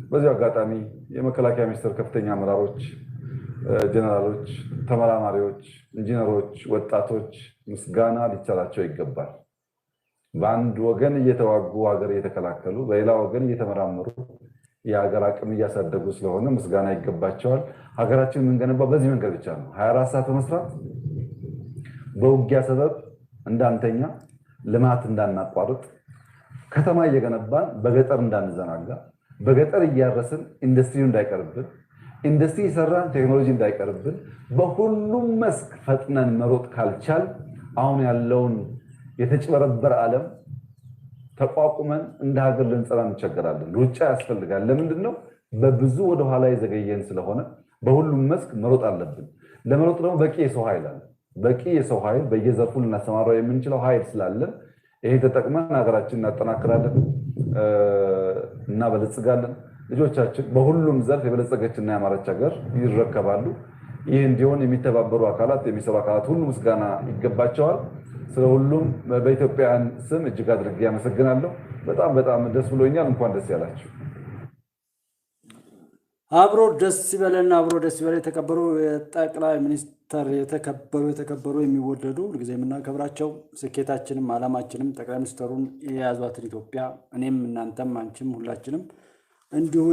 በዚህ አጋጣሚ የመከላከያ ሚኒስቴር ከፍተኛ አመራሮች፣ ጀነራሎች፣ ተመራማሪዎች፣ ኢንጂነሮች፣ ወጣቶች ምስጋና ሊቸራቸው ይገባል። በአንድ ወገን እየተዋጉ ሀገር እየተከላከሉ በሌላ ወገን እየተመራመሩ የሀገር አቅም እያሳደጉ ስለሆነ ምስጋና ይገባቸዋል። ሀገራችን የምንገነባው በዚህ መንገድ ብቻ ነው። 24 ሰዓት በመስራት በውጊያ ሰበብ እንዳንተኛ፣ ልማት እንዳናቋርጥ፣ ከተማ እየገነባን በገጠር እንዳንዘናጋ፣ በገጠር እያረስን ኢንዱስትሪ እንዳይቀርብን፣ ኢንዱስትሪ የሰራን ቴክኖሎጂ እንዳይቀርብን፣ በሁሉም መስክ ፈጥነን መሮጥ ካልቻል አሁን ያለውን የተጭበረበረ ዓለም ተቋቁመን እንደ ሀገር ልንጸና እንቸገራለን። ሩጫ ያስፈልጋል። ለምንድን ነው? በብዙ ወደ ኋላ የዘገየን ስለሆነ በሁሉም መስክ መሮጥ አለብን። ለመሮጥ ደግሞ በቂ የሰው ኃይል አለ። በቂ የሰው ኃይል በየዘርፉ ልናሰማራው የምንችለው ኃይል ስላለን ይሄ ተጠቅመን ሀገራችን እናጠናክራለን፣ እናበለጽጋለን። ልጆቻችን በሁሉም ዘርፍ የበለጸገችና ያማረች ሀገር ይረከባሉ። ይህ እንዲሆን የሚተባበሩ አካላት፣ የሚሰሩ አካላት ሁሉ ምስጋና ይገባቸዋል። ስለሁሉም በኢትዮጵያን ስም እጅግ አድርጌ ያመሰግናለሁ። በጣም በጣም ደስ ብሎኛል። እንኳን ደስ ያላችሁ። አብሮ ደስ ይበለን። አብሮ ደስ ይበለን። የተከበሩ የጠቅላይ ሚኒስትር የተከበሩ የሚወደዱ ሁልጊዜ የምናከብራቸው ስኬታችንም ዓላማችንም ጠቅላይ ሚኒስትሩን የያዟትን ኢትዮጵያ እኔም እናንተም አንቺም ሁላችንም እንዲሁ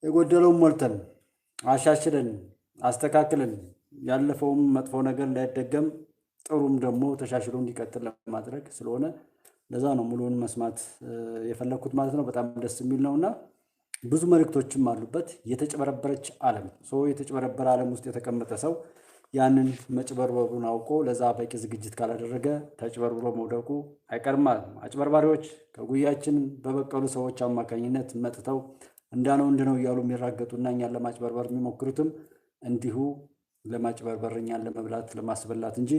የጎደለውን ሞልተን አሻሽለን አስተካክለን ያለፈውም መጥፎ ነገር እንዳይደገም ጥሩም ደግሞ ተሻሽሎ እንዲቀጥል ለማድረግ ስለሆነ ለዛ ነው ሙሉውን መስማት የፈለኩት ማለት ነው። በጣም ደስ የሚል ነውና ብዙ መልእክቶችም አሉበት። የተጨበረበረች ዓለም የተጨበረበረ ዓለም ውስጥ የተቀመጠ ሰው ያንን መጭበርበሩን አውቆ ለዛ በቂ ዝግጅት ካላደረገ ተጭበርብሮ መውደቁ አይቀርም ማለት ነው። አጭበርባሪዎች ከጉያችን በበቀሉ ሰዎች አማካኝነት መጥተው እንዳነው እንድነው እያሉ የሚራገጡና እኛን ለማጭበርበር የሚሞክሩትም እንዲሁ ለማጭበርበር እኛን ለመብላት ለማስበላት እንጂ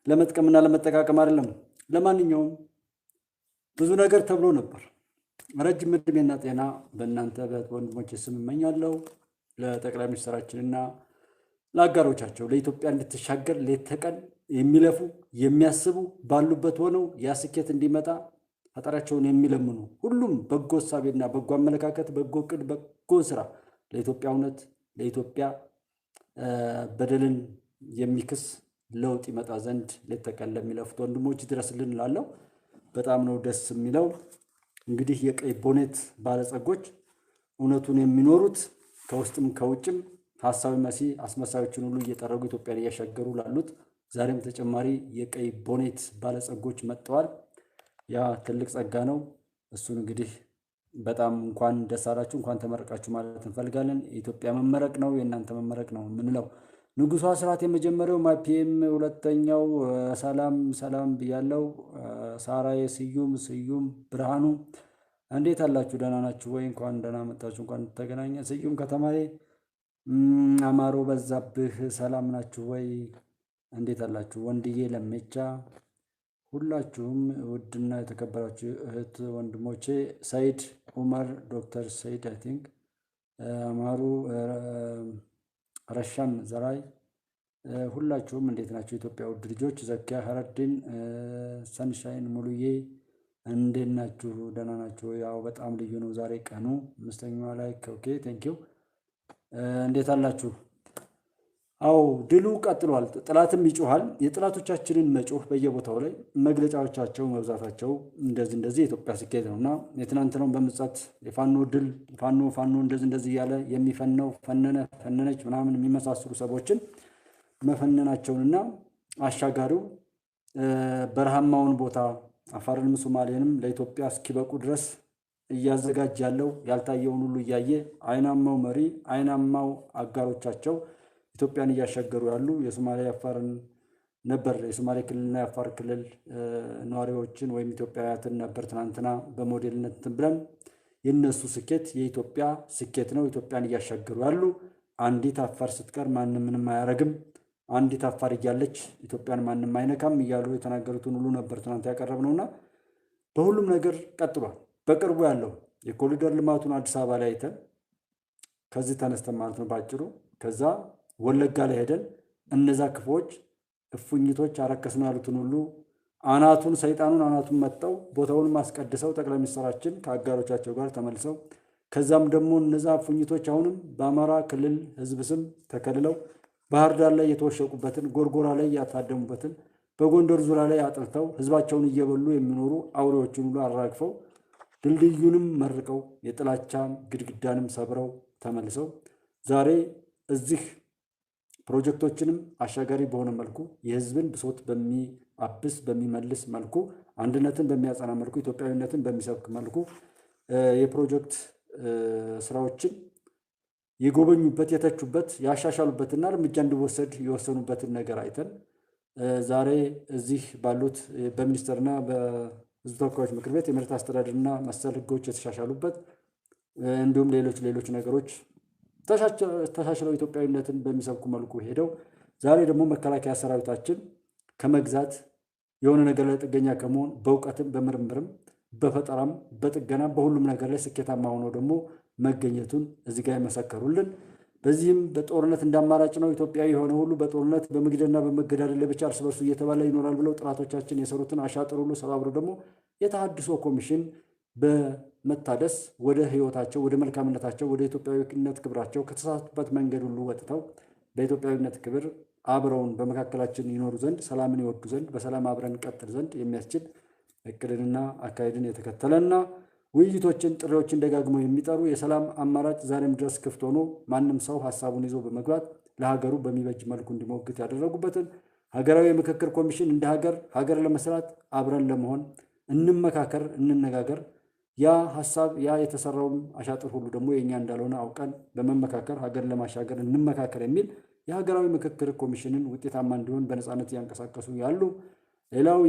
ለመጥቀምና ለመጠቃቀም አይደለም። ለማንኛውም ብዙ ነገር ተብሎ ነበር። ረጅም ዕድሜና ጤና በእናንተ በወንድሞቼ ስም እመኛለሁ። ለጠቅላይ ሚኒስትራችንና ለአጋሮቻቸው ለኢትዮጵያ እንድትሻገር ሌት ተቀን የሚለፉ የሚያስቡ ባሉበት ሆነው ያ ስኬት እንዲመጣ ፈጣሪያቸውን የሚለምኑ ሁሉም በጎ ሀሳብና በጎ አመለካከት፣ በጎ ዕቅድ፣ በጎ ስራ ለኢትዮጵያ እውነት ለኢትዮጵያ በደልን የሚክስ ለውጥ ይመጣ ዘንድ ሌት ተቀን ለሚለፉት ወንድሞች ድረስልን እላለሁ። በጣም ነው ደስ የሚለው። እንግዲህ የቀይ ቦኔት ባለጸጎች እውነቱን የሚኖሩት ከውስጥም ከውጭም ሀሳዊ መሲ አስመሳዮችን ሁሉ እየጠረጉ ኢትዮጵያን እያሻገሩ ላሉት ዛሬም ተጨማሪ የቀይ ቦኔት ባለጸጎች መጥተዋል። ያ ትልቅ ጸጋ ነው። እሱን እንግዲህ በጣም እንኳን ደስ አላችሁ እንኳን ተመረቃችሁ ማለት እንፈልጋለን። የኢትዮጵያ መመረቅ ነው የእናንተ መመረቅ ነው የምንለው። ንጉሱ አስራት የመጀመሪያው ማፒኤም ሁለተኛው ሰላም ብያለው። ሳራዬ ስዩም ብርሃኑ እንዴት አላችሁ? ደህና ናችሁ ወይ? እንኳን ደህና መጣችሁ፣ እንኳን ተገናኘ። ስዩም ከተማዬ፣ አማሮ በዛብህ ሰላም ናችሁ ወይ? እንዴት አላችሁ? ወንድዬ ለሜቻ፣ ሁላችሁም ውድና የተከበራችሁ እህት ወንድሞቼ፣ ሰይድ ኡመር፣ ዶክተር ሰይድ አይ ቲንክ አማሩ፣ ረሻን ዘራይ፣ ሁላችሁም እንዴት ናችሁ? ኢትዮጵያ ውድ ልጆች፣ ዘኪያ ሀረዲን፣ ሰንሻይን ሙሉዬ እንዴት ናችሁ? ደህና ናችሁ? ያው በጣም ልዩ ነው ዛሬ ቀኑ 5ኛው ላይ ኦኬ ቴንኪው። እንዴት አላችሁ? አው ድሉ ቀጥሏል። ጥላትም ይጮሃል። የጥላቶቻችንን መጮህ በየቦታው ላይ መግለጫዎቻቸው መብዛታቸው እንደዚህ የኢትዮጵያ ስኬት ነውና የትናንትናውን በምጸት የፋኖ ድል ፋኖ እንደዚህ እያለ የሚፈነው ፈነነች ምናምን የሚመሳሰሉ ሰዎችን መፈነናቸውንና አሻጋሪው በረሃማውን ቦታ አፋርንም ሶማሌንም ለኢትዮጵያ እስኪበቁ ድረስ እያዘጋጅ ያለው ያልታየውን ሁሉ እያየ አይናማው መሪ አይናማው አጋሮቻቸው ኢትዮጵያን እያሻገሩ ያሉ የሶማሌ አፋርን ነበር የሶማሌ ክልልና የአፋር ክልል ነዋሪዎችን ወይም ኢትዮጵያውያትን ነበር ትናንትና በሞዴልነት ብለን የነሱ ስኬት የኢትዮጵያ ስኬት ነው። ኢትዮጵያን እያሻገሩ ያሉ አንዲት አፋር ስትቀር ማንም ምንም አያረግም፣ አንዲት አፋር እያለች ኢትዮጵያን ማንም አይነካም እያሉ የተናገሩትን ሁሉ ነበር ትናንት ያቀረብነውና በሁሉም ነገር ቀጥሏል። በቅርቡ ያለው የኮሪደር ልማቱን አዲስ አበባ ላይ አይተን ከዚህ ተነስተን ማለት ነው ባጭሩ ከዛ ወለጋ ላይ ሄደን እነዛ ክፎች እፉኝቶች አረከስነው ያሉትን ሁሉ አናቱን ሰይጣኑን አናቱን መጥተው ቦታውን ማስቀድሰው ጠቅላይ ሚኒስትራችን ከአጋሮቻቸው ጋር ተመልሰው ከዛም ደግሞ እነዛ ፉኝቶች አሁንም በአማራ ክልል ህዝብ ስም ተከልለው ባህር ዳር ላይ የተወሸቁበትን ጎርጎራ ላይ ያታደሙበትን በጎንደር ዙሪያ ላይ አጥልተው ህዝባቸውን እየበሉ የሚኖሩ አውሬዎችን ሁሉ አራግፈው ድልድዩንም መርቀው የጥላቻ ግድግዳንም ሰብረው ተመልሰው ዛሬ እዚህ ፕሮጀክቶችንም አሻጋሪ በሆነ መልኩ የህዝብን ብሶት በሚያብስ በሚመልስ መልኩ አንድነትን በሚያጸና መልኩ ኢትዮጵያዊነትን በሚሰብክ መልኩ የፕሮጀክት ስራዎችን የጎበኙበት የተቹበት ያሻሻሉበትና እርምጃ እንዲወሰድ የወሰኑበትን ነገር አይተን ዛሬ እዚህ ባሉት በሚኒስትርና በህዝብ ተወካዮች ምክር ቤት የመሬት አስተዳደርና መሰል ህጎች የተሻሻሉበት እንዲሁም ሌሎች ነገሮች ተሻሽለው ኢትዮጵያዊነትን በሚሰብኩ መልኩ ሄደው ዛሬ ደግሞ መከላከያ ሰራዊታችን ከመግዛት የሆነ ነገር ላይ ጥገኛ ከመሆን በእውቀትም በምርምርም በፈጠራም በጥገናም በሁሉም ነገር ላይ ስኬታማ ሆኖ ደግሞ መገኘቱን እዚህ ጋር የመሰከሩልን። በዚህም በጦርነት እንዳማራጭ ነው ኢትዮጵያዊ የሆነ ሁሉ በጦርነት በመግደልና በመገዳደል ላይ ብቻ እርስ በርሱ እየተባላ ይኖራል ብለው ጥላቶቻችን የሰሩትን አሻጥር ሁሉ ሰባብረው ደግሞ የተሃድሶ ኮሚሽን በመታደስ ወደ ህይወታቸው ወደ መልካምነታቸው ወደ ኢትዮጵያዊነት ክብራቸው ከተሳሳቱበት መንገድ ሁሉ ወጥተው በኢትዮጵያዊነት ክብር አብረውን በመካከላችን ይኖሩ ዘንድ ሰላምን ይወዱ ዘንድ በሰላም አብረን ቀጥል ዘንድ የሚያስችል እቅድንና አካሄድን የተከተለና ውይይቶችን ጥሪዎችን ደጋግመው የሚጠሩ የሰላም አማራጭ ዛሬም ድረስ ክፍት ሆኖ ማንም ሰው ሀሳቡን ይዞ በመግባት ለሀገሩ በሚበጅ መልኩ እንዲሞግት ያደረጉበትን ሀገራዊ የምክክር ኮሚሽን እንደ ሀገር ለመስራት አብረን ለመሆን እንመካከር፣ እንነጋገር፣ ያ ሀሳብ ያ የተሰራውም አሻጥር ሁሉ ደግሞ የኛ እንዳልሆነ አውቀን በመመካከር ሀገር ለማሻገር እንመካከር የሚል የሀገራዊ ምክክር ኮሚሽንን ውጤታማ እንዲሆን በነፃነት እያንቀሳቀሱ ያሉ ሌላው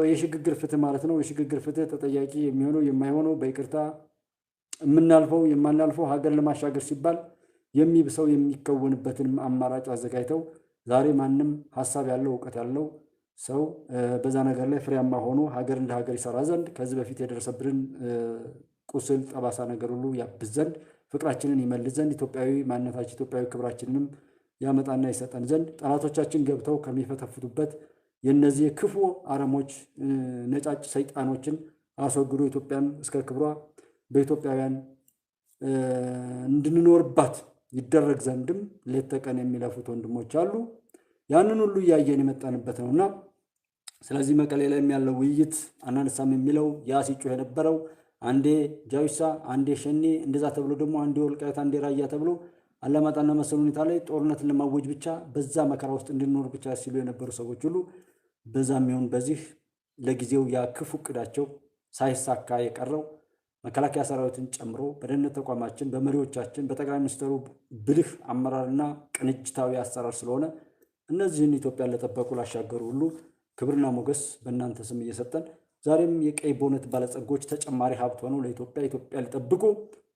የሽግግር ፍትህ ማለት ነው። የሽግግር ፍትህ ተጠያቂ የሚሆነው የማይሆነው በይቅርታ የምናልፈው የማናልፈው ሀገር ለማሻገር ሲባል የሚብሰው የሚከወንበትን አማራጭ አዘጋጅተው ዛሬ ማንም ሀሳብ ያለው እውቀት ያለው ሰው በዛ ነገር ላይ ፍሬያማ ሆኖ ሀገር እንደ ሀገር ይሰራ ዘንድ ከዚህ በፊት የደረሰብንን ቁስል ጠባሳ ነገር ሁሉ ያብዝ ዘንድ ፍቅራችንን ይመልስ ዘንድ ኢትዮጵያዊ ማንነታችን ኢትዮጵያዊ ክብራችንንም ያመጣና ይሰጠን ዘንድ ጠላቶቻችን ገብተው ከሚፈተፍቱበት የነዚህ ክፉ አረሞች ነጫጭ ሰይጣኖችን አስወግዶ ኢትዮጵያን እስከ ክብሯ በኢትዮጵያውያን እንድንኖርባት ይደረግ ዘንድም ሌት ተቀን የሚለፉት ወንድሞች አሉ። ያንን ሁሉ እያየን የመጣንበት ነውና ስለዚህ መቀሌ ላይ ያለው ውይይት አናነሳም የሚለው ያ ሲጮህ የነበረው አንዴ ጃዊሳ አንዴ ሸኔ እንደዛ ተብሎ ደግሞ አንዴ ወልቃይት አንዴ ራያ ተብሎ አላማጣና መሰል ሁኔታ ላይ ጦርነትን ለማወጅ ብቻ በዛ መከራ ውስጥ እንድንኖር ብቻ ሲሉ የነበሩ ሰዎች ሁሉ በዛም ይሁን በዚህ ለጊዜው ያ ክፉ እቅዳቸው ሳይሳካ የቀረው መከላከያ ሰራዊትን ጨምሮ በደህንነት ተቋማችን በመሪዎቻችን በጠቅላይ ሚኒስትሩ ብልህ አመራርና ቅንጅታዊ አሰራር ስለሆነ እነዚህን ኢትዮጵያን ለጠበቁ ላሻገሩ ሁሉ ክብርና ሞገስ በእናንተ ስም እየሰጠን ዛሬም የቀይ ቦነት ባለጸጎች ተጨማሪ ሀብት ሆነው ለኢትዮጵያ ሊጠብቁ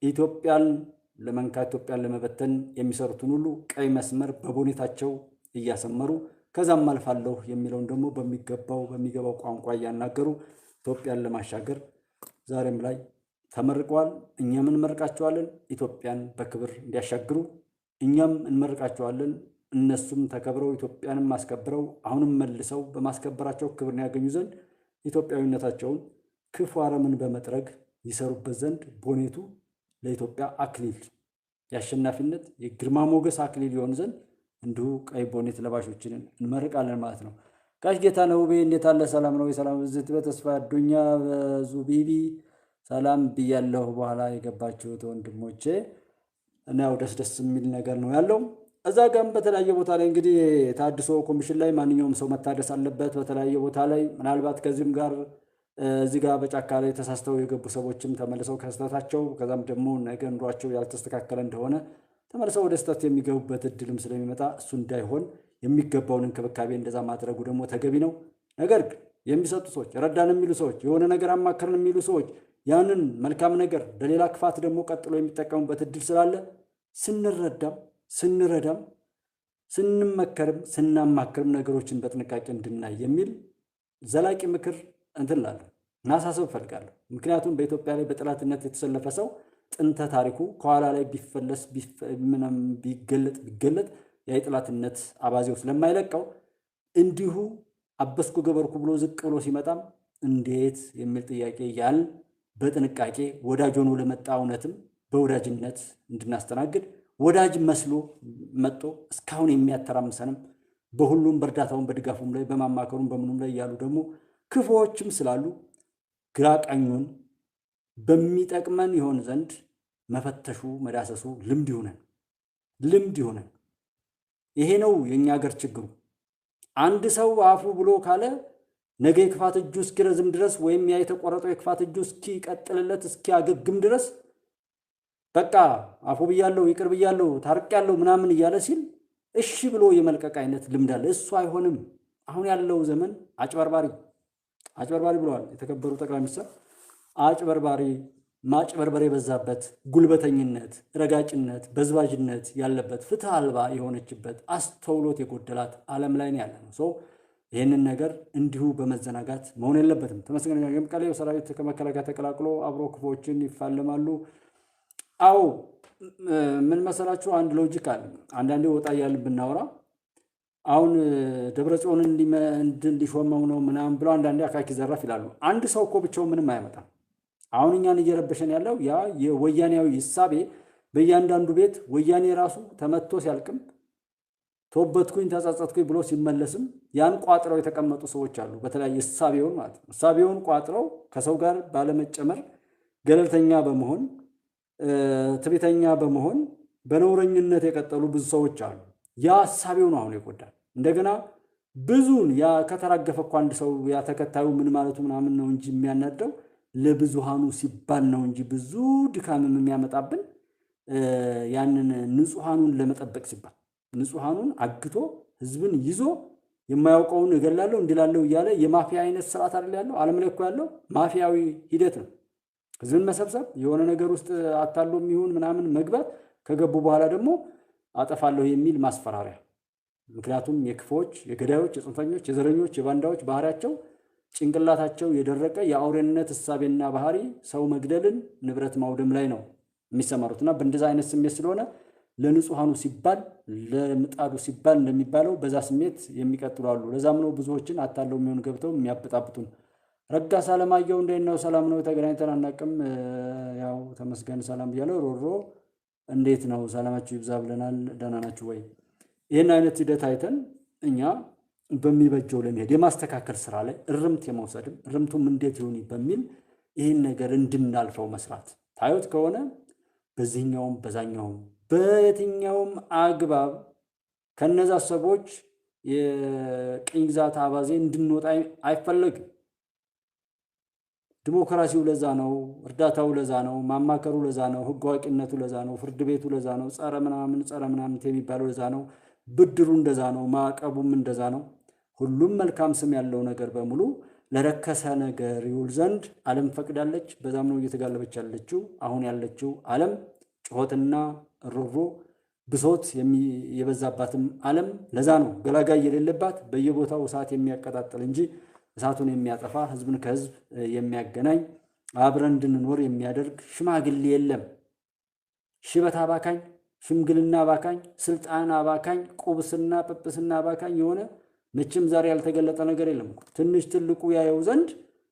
ኢትዮጵያን ለመንካት ኢትዮጵያን ለመበተን የሚሰሩትን ሁሉ ቀይ መስመር በቦኔታቸው እያሰመሩ ከዛም አልፋለሁ የሚለውን ደግሞ በሚገባው ቋንቋ እያናገሩ ኢትዮጵያን ለማሻገር ዛሬም ላይ ተመርቀዋል። እኛም እንመርቃቸዋለን ኢትዮጵያን በክብር እንዲያሻግሩ፣ እኛም እንመርቃቸዋለን እነሱም ተከብረው ኢትዮጵያንም ማስከብረው አሁንም መልሰው በማስከበራቸው ክብርን ያገኙ ዘንድ ኢትዮጵያዊነታቸውን ክፉ አረምን በመጥረግ ይሰሩበት ዘንድ ቦኔቱ ለኢትዮጵያ አክሊል የአሸናፊነት የግርማ ሞገስ አክሊል ይሆን ዘንድ እንዲሁ ቀይ ቦኔት ለባሾችን እንመርቃለን ማለት ነው። ጋሽ ጌታነህ ውቤ እንዴት አለ? ሰላም ነው? የሰላም ብዝት በተስፋ አዱኛ በዙቢቢ ሰላም ብያለሁ። በኋላ የገባችሁት ወንድሞቼ እና ያው ደስ የሚል ነገር ነው ያለው። እዛ ጋም በተለያየ ቦታ ላይ እንግዲህ የታድሶ ኮሚሽን ላይ ማንኛውም ሰው መታደስ አለበት። በተለያየ ቦታ ላይ ምናልባት ከዚህም ጋር እዚህ ጋር በጫካ ላይ ተሳስተው የገቡ ሰዎችም ተመልሰው ከስተታቸው ከዛም ደግሞ ነገ ኑሯቸው ያልተስተካከለ እንደሆነ ተመልሰው ወደ ስተት የሚገቡበት እድልም ስለሚመጣ እሱ እንዳይሆን የሚገባውን እንክብካቤ እንደዛ ማድረጉ ደግሞ ተገቢ ነው። ነገር ግን የሚሰጡ ሰዎች ረዳን የሚሉ ሰዎች የሆነ ነገር አማከርን የሚሉ ሰዎች ያንን መልካም ነገር ለሌላ ክፋት ደግሞ ቀጥሎ የሚጠቀሙበት እድል ስላለ ስንረዳም ስንመከርም ስናማክርም ነገሮችን በጥንቃቄ እንድናይ የሚል ዘላቂ ምክር እንትላለሁ ማሳሰብ እፈልጋለሁ። ምክንያቱም በኢትዮጵያ ላይ በጠላትነት የተሰለፈ ሰው ጥንተ ታሪኩ ከኋላ ላይ ቢፈለስ ቢገለጥ የጠላትነት አባዜው ስለማይለቀው እንዲሁ አበስኩ ገበርኩ ብሎ ዝቅ ብሎ ሲመጣም እንዴት የሚል ጥያቄ ያል በጥንቃቄ ወዳጅ ሆኖ ለመጣ እውነትም በወዳጅነት እንድናስተናግድ ወዳጅ መስሎ መጥቶ እስካሁን የሚያተራምሰንም በሁሉም በእርዳታውን በድጋፉም ላይ በማማከሩም በምኑም ላይ ያሉ ደግሞ ክፉዎችም ስላሉ ግራ ቀኙን በሚጠቅመን ይሆን ዘንድ መፈተሹ መዳሰሱ ልምድ ይሆነን። ይሄ ነው የኛ ሀገር ችግሩ። አንድ ሰው አፉ ብሎ ካለ ነገ የክፋት እጁ እስኪረዝም ድረስ ወይም ያ የተቆረጠው የክፋት እጁ እስኪቀጥልለት እስኪያገግም ድረስ በቃ አፉ ብያለሁ ይቅር ብያለሁ ታርቄያለሁ ምናምን እያለ ሲል እሺ ብሎ የመልቀቅ አይነት ልምድ አለ። እሱ አይሆንም። አሁን ያለው ዘመን አጭበርባሪ ብለዋል የተከበሩ ጠቅላይ ሚኒስትር። አጭበርባሪ ማጭበርበር የበዛበት ጉልበተኝነት፣ ረጋጭነት፣ በዝባዥነት ያለበት ፍትህ አልባ የሆነችበት አስተውሎት የጎደላት ዓለም ላይ ነው ያለ ነው። ይህንን ነገር እንዲሁ በመዘናጋት መሆን የለበትም። ተመስገን የመቀሌው ሰራዊት ከመከላከያ ተቀላቅሎ አብሮ ክፉዎችን ይፋለማሉ። አዎ ምን መሰላችሁ፣ አንድ ሎጂክ አለ። አንዳንዴ ወጣ እያልን ብናወራ አሁን ደብረጽዮንን እንዲሾመው ነው ምናምን ብለው አንዳንዴ አካኪ ዘራፍ ይላሉ። አንድ ሰው እኮ ብቻው ምንም አያመጣም። አሁን እኛን እየረበሸን ያለው ያ የወያኔያዊ እሳቤ በእያንዳንዱ ቤት ወያኔ ራሱ ተመቶ ሲያልቅም ተወበትኩኝ ተጸጸትኩኝ ብሎ ሲመለስም ያን ቋጥረው የተቀመጡ ሰዎች አሉ። በተለያየ እሳቤውን ማለት ነው። እሳቤውን ቋጥረው ከሰው ጋር ባለመጨመር ገለልተኛ በመሆን ትዕቢተኛ በመሆን በነውረኝነት የቀጠሉ ብዙ ሰዎች አሉ። ያ እሳቤው ነው አሁን ይጎዳል። እንደገና ብዙን ያ ከተራገፈ እኮ አንድ ሰው ያ ተከታዩ ምን ማለቱ ምናምን ነው እንጂ የሚያናደው ለብዙሃኑ ሲባል ነው እንጂ ብዙ ድካምም የሚያመጣብን ያንን ንጹሃኑን ለመጠበቅ ሲባል ንጹሃኑን አግቶ ህዝብን ይዞ የማያውቀውን እገላለሁ እንዲላለሁ እያለ የማፊያ አይነት ስርዓት አይደል ያለው። ዓለም ላይ እኮ ያለው ማፊያዊ ሂደት ነው። ህዝብን መሰብሰብ የሆነ ነገር ውስጥ አታሎም ይሁን ምናምን መግባት ከገቡ በኋላ ደግሞ አጠፋለሁ የሚል ማስፈራሪያ። ምክንያቱም የክፎች የገዳዮች የጽንፈኞች የዘረኞች የባንዳዎች ባህሪያቸው ጭንቅላታቸው የደረቀ የአውሬነት እሳቤና ባህሪ ሰው መግደልን ንብረት ማውደም ላይ ነው የሚሰማሩትና በእንደዛ አይነት ስሜት ስለሆነ ለንጹሃኑ ሲባል ለምጣዱ ሲባል እንደሚባለው በዛ ስሜት የሚቀጥሉ አሉ። ለዛም ነው ብዙዎችን አታለው የሚሆን ገብተው የሚያበጣብጡን። ረጋሳ አለማየሁ እንዴት ነው? ሰላም ነው? ተገናኝተን አናውቅም። ያው ተመስገን ሰላም ብያለሁ። ሮሮ እንዴት ነው? ሰላማችሁ ይብዛ ብለናል። ደህና ናችሁ ወይ? ይህን አይነት ሂደት አይተን እኛ በሚበጀው ለመሄድ የማስተካከል ስራ ላይ እርምት የመውሰድም እርምቱም እንዴት ይሁን በሚል ይህን ነገር እንድናልፈው መስራት ታዩት ከሆነ በዚህኛውም በዛኛውም በየትኛውም አግባብ ከነዛ ሰዎች የቅኝ ግዛት አባዜ እንድንወጣ አይፈለግም። ዲሞክራሲው ለዛ ነው፣ እርዳታው ለዛ ነው፣ ማማከሩ ለዛ ነው፣ ህግ አዋቂነቱ ለዛ ነው፣ ፍርድ ቤቱ ለዛ ነው፣ ጸረ ምናምን የሚባለው ለዛ ነው፣ ብድሩ እንደዛ ነው፣ ማዕቀቡም እንደዛ ነው። ሁሉም መልካም ስም ያለው ነገር በሙሉ ለረከሰ ነገር ይውል ዘንድ ዓለም ፈቅዳለች። በዛም ነው እየተጋለበች ያለችው። አሁን ያለችው ዓለም ጩኸትና ሮሮ ብሶት የበዛባትም ዓለም ለዛ ነው ገላጋይ የሌለባት በየቦታው እሳት የሚያቀጣጥል እንጂ እሳቱን የሚያጠፋ ህዝብን ከህዝብ የሚያገናኝ አብረን እንድንኖር የሚያደርግ ሽማግሌ የለም። ሽበት አባካኝ፣ ሽምግልና አባካኝ፣ ስልጣን አባካኝ፣ ቁብስና ጵጵስና አባካኝ የሆነ መቼም ዛሬ ያልተገለጠ ነገር የለም። ትንሽ ትልቁ ያየው ዘንድ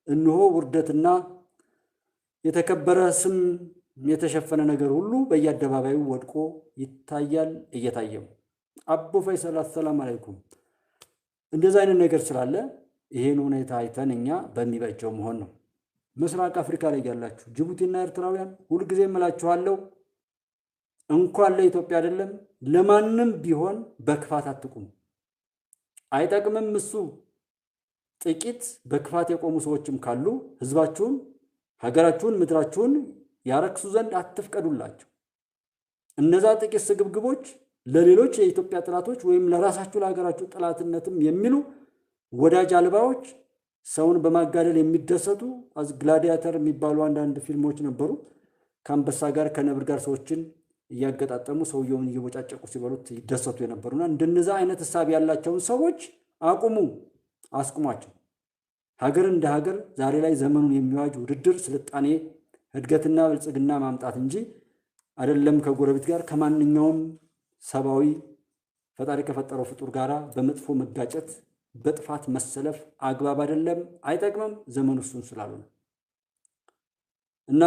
እንሆ ውርደትና የተከበረ ስም የተሸፈነ ነገር ሁሉ በየአደባባዩ ወድቆ ይታያል። እየታየው አቡ ፈይሰል ሰላም አለይኩም። እንደዛ አይነት ነገር ስላለ ይሄን ሁኔታ አይተን እኛ በሚበጀው መሆን ነው። ምስራቅ አፍሪካ ላይ ያላችሁ ጅቡቲና ኤርትራውያን ሁልጊዜ እምላችኋለሁ እንኳን ለኢትዮጵያ አይደለም ለማንም ቢሆን በክፋት አትቁሙ። አይጠቅምም እሱ። ጥቂት በክፋት የቆሙ ሰዎችም ካሉ ህዝባችሁን፣ ሀገራችሁን፣ ምድራችሁን ያረክሱ ዘንድ አትፍቀዱላቸው። እነዛ ጥቂት ስግብግቦች ለሌሎች የኢትዮጵያ ጥላቶች ወይም ለራሳችሁ ለሀገራችሁ ጥላትነትም የሚሉ ወዳጅ አልባዎች ሰውን በማጋደል የሚደሰቱ ግላዲያተር የሚባሉ አንዳንድ ፊልሞች ነበሩ። ከአንበሳ ጋር ከነብር ጋር ሰዎችን እያገጣጠሙ ሰውየውን እየቦጫጨቁ ሲበሉት ይደሰቱ የነበሩና እንደነዛ አይነት ሐሳብ ያላቸውን ሰዎች አቁሙ፣ አስቁሟቸው። ሀገር እንደ ሀገር ዛሬ ላይ ዘመኑን የሚዋጅ ውድድር፣ ስልጣኔ፣ እድገትና ብልጽግና ማምጣት እንጂ አይደለም ከጎረቤት ጋር ከማንኛውም ሰብአዊ ፈጣሪ ከፈጠረው ፍጡር ጋር በመጥፎ መጋጨት በጥፋት መሰለፍ አግባብ አይደለም፣ አይጠቅምም። ዘመኑ እሱን ስላልሆነ እና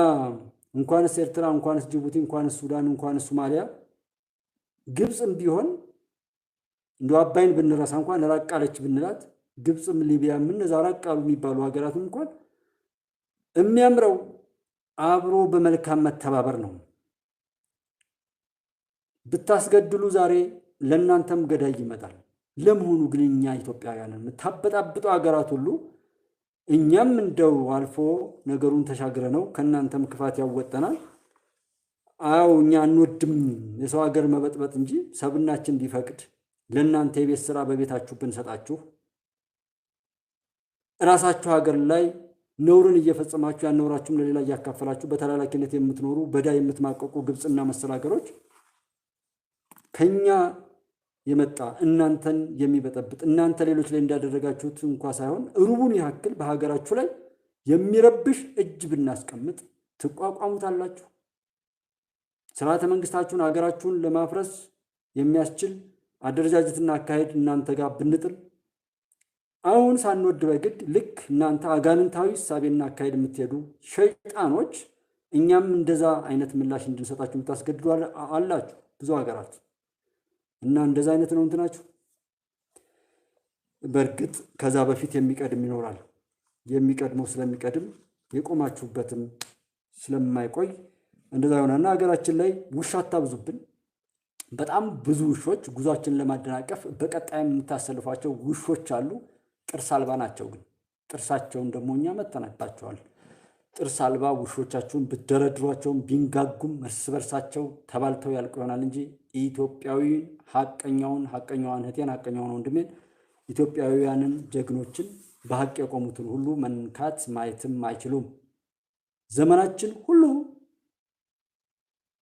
እንኳንስ ኤርትራ፣ እንኳንስ ጅቡቲ፣ እንኳንስ ሱዳን፣ እንኳንስ ሶማሊያ ግብፅም ቢሆን እንደው አባይን ብንረሳ እንኳን ራቅ አለች ብንላት ግብፅም ሊቢያም እነዛ ራቅ አሉ የሚባሉ ሀገራትም እንኳን የሚያምረው አብሮ በመልካም መተባበር ነው። ብታስገድሉ ዛሬ ለእናንተም ገዳይ ይመጣል። ለመሆኑ ግን እኛ ኢትዮጵያውያንን የምታበጣብጠው ሀገራት ሁሉ እኛም እንደው አልፎ ነገሩን ተሻግረ ነው ከእናንተም ክፋት ያወጠናል። አዎ እኛ አንወድም የሰው ሀገር መበጥበጥ እንጂ ሰብናችን ቢፈቅድ ለእናንተ የቤት ስራ በቤታችሁ ብንሰጣችሁ ራሳችሁ ሀገር ላይ ነውርን እየፈጸማችሁ ያን ነውራችሁም ለሌላ እያካፈላችሁ በተላላኪነት የምትኖሩ በዳይ የምትማቀቁ ግብፅና መሰል ሀገሮች ከኛ የመጣ እናንተን የሚበጠብጥ እናንተ ሌሎች ላይ እንዳደረጋችሁት እንኳ ሳይሆን ሩቡን ያክል በሀገራችሁ ላይ የሚረብሽ እጅ ብናስቀምጥ ትቋቋሙታላችሁ? ስርዓተ መንግስታችሁን ሀገራችሁን ለማፍረስ የሚያስችል አደረጃጀትና አካሄድ እናንተ ጋር ብንጥል አሁን ሳንወድ በግድ ልክ እናንተ አጋንንታዊ እሳቤና አካሄድ የምትሄዱ ሸይጣኖች እኛም እንደዛ አይነት ምላሽ እንድንሰጣችሁ የምታስገድዱ አላችሁ ብዙ ሀገራት እና እንደዛ አይነት ነው እንትናችሁ። በእርግጥ ከዛ በፊት የሚቀድም ይኖራል። የሚቀድመው ስለሚቀድም የቆማችሁበትም ስለማይቆይ እንደዛ ይሆናልና ሀገራችን ላይ ውሻ አታብዙብን። በጣም ብዙ ውሾች ጉዟችንን ለማደናቀፍ በቀጣይ የምታሰልፏቸው ውሾች አሉ። ጥርስ አልባ ናቸው። ግን ጥርሳቸውን ደግሞ እኛ መተናባቸዋል። ጥርስ አልባ ውሾቻችሁን ብትደረድሯቸውም ቢንጋጉም እርስ በርሳቸው ተባልተው ያልቁ ይሆናል እንጂ ኢትዮጵያዊን ሐቀኛዋን እህቴን ሐቀኛዋን ወንድሜን ኢትዮጵያውያንን ጀግኖችን በሐቅ የቆሙትን ሁሉ መንካት ማየትም አይችሉም። ዘመናችን ሁሉ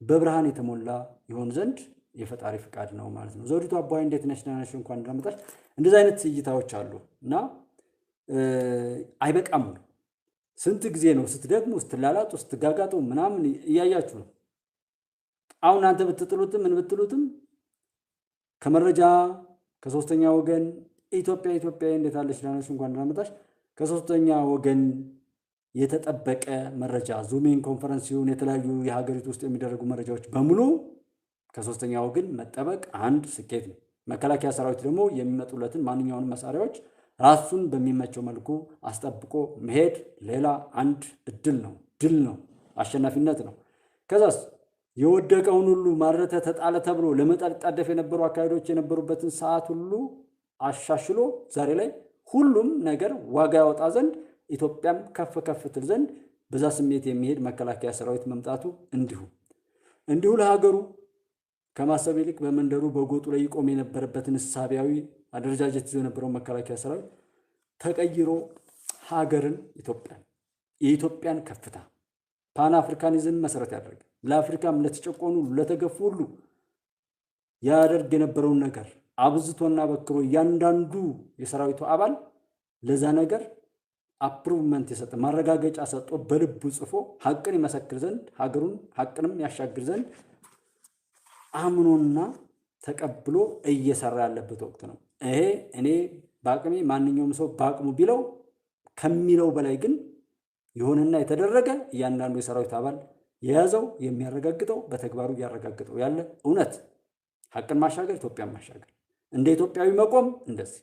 በብርሃን የተሞላ ይሆን ዘንድ የፈጣሪ ፍቃድ ነው ማለት ነው። ዘውዲቱ አባይ እንዴት ነሽ? ደህና ነሽ? እንኳን እንዳመጣሽ። እንደዚህ አይነት እይታዎች አሉ እና አይበቃም። ስንት ጊዜ ነው ስትደግሙ፣ ስትላላጡ፣ ስትጋጋጡ ምናምን እያያችሁ ነው። አሁን እናንተ ብትጥሉትም ምን ብትሉትም ከመረጃ ከሶስተኛ ወገን ኢትዮጵያ እንዴት አለሽ? ደህና ነሽ? እንኳን እንዳመጣሽ ከሶስተኛ ወገን የተጠበቀ መረጃ ዙሚን ኮንፈረንስ ይሁን የተለያዩ የሀገሪቱ ውስጥ የሚደረጉ መረጃዎች በሙሉ ከሶስተኛ ወገን መጠበቅ አንድ ስኬት ነው። መከላከያ ሰራዊት ደግሞ የሚመጡለትን ማንኛውንም መሳሪያዎች ራሱን በሚመቸው መልኩ አስጠብቆ መሄድ ሌላ አንድ ድል ነው፣ አሸናፊነት ነው። ከዛስ የወደቀውን ሁሉ ማረተ ተጣለ ተብሎ ለመጣደፍ የነበሩ አካሄዶች የነበሩበትን ሰዓት ሁሉ አሻሽሎ ዛሬ ላይ ሁሉም ነገር ዋጋ ያወጣ ዘንድ ኢትዮጵያም ከፍ ትል ዘንድ በዛ ስሜት የሚሄድ መከላከያ ሰራዊት መምጣቱ እንዲሁ ለሀገሩ ከማሰብ ይልቅ በመንደሩ በጎጡ ላይ ይቆም የነበረበትን እሳቢያዊ አደረጃጀት ይዞ የነበረው መከላከያ ሰራዊት ተቀይሮ ሀገርን የኢትዮጵያን ከፍታ ፓን አፍሪካኒዝም መሰረት ያደረገ ለአፍሪካም ለተጨቆኑ ለተገፉ ሁሉ ያደርግ የነበረውን ነገር አብዝቶና በክሮ እያንዳንዱ የሰራዊቱ አባል ለዛ ነገር አፕሩቭመንት የሰጠ ማረጋገጫ ሰጥቶ በልቡ ጽፎ ሀቅን ይመሰክር ዘንድ ሀገሩን ሀቅንም ያሻግር ዘንድ አምኖና ተቀብሎ እየሰራ ያለበት ወቅት ነው። ይሄ እኔ በአቅሜ ማንኛውም ሰው በአቅሙ ቢለው ከሚለው በላይ ግን የሆነና የተደረገ እያንዳንዱ የሰራዊት አባል የያዘው የሚያረጋግጠው በተግባሩ እያረጋግጠው ያለ እውነት ሀቅን ማሻገር ኢትዮጵያን ማሻገር እንደ ኢትዮጵያዊ መቆም እንደዚህ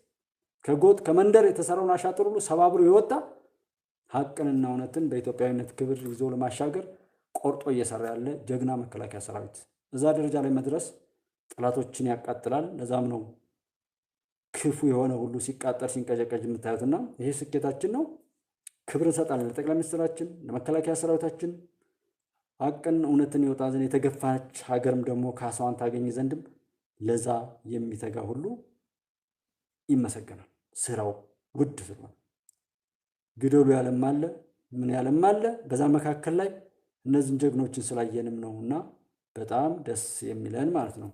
ከጎጥ ከመንደር የተሰራውን አሻጥር ሁሉ ሰባብሮ የወጣ ሀቅንና እውነትን በኢትዮጵያዊነት ክብር ይዞ ለማሻገር ቆርጦ እየሰራ ያለ ጀግና መከላከያ ሰራዊት እዛ ደረጃ ላይ መድረስ ጠላቶችን ያቃጥላል። ለዛም ነው ክፉ የሆነ ሁሉ ሲቃጠል ሲንቀጨቀጭ የምታዩትና ይሄ ስኬታችን ነው። ክብር እንሰጣለን ለጠቅላይ ሚኒስትራችን፣ ለመከላከያ ሰራዊታችን። ሀቅን እውነትን ይወጣ ዘንድ የተገፋች ሀገርም ደግሞ ካሳዋን ታገኝ ዘንድም ለዛ የሚተጋ ሁሉ ይመሰገናል። ስራው ውድ ስለሆነ ግደሉ ያለም አለ ምን ያለም አለ። በዛ መካከል ላይ እነዚህን ጀግኖችን ስላየንም ነውና በጣም ደስ የሚለን ማለት ነው።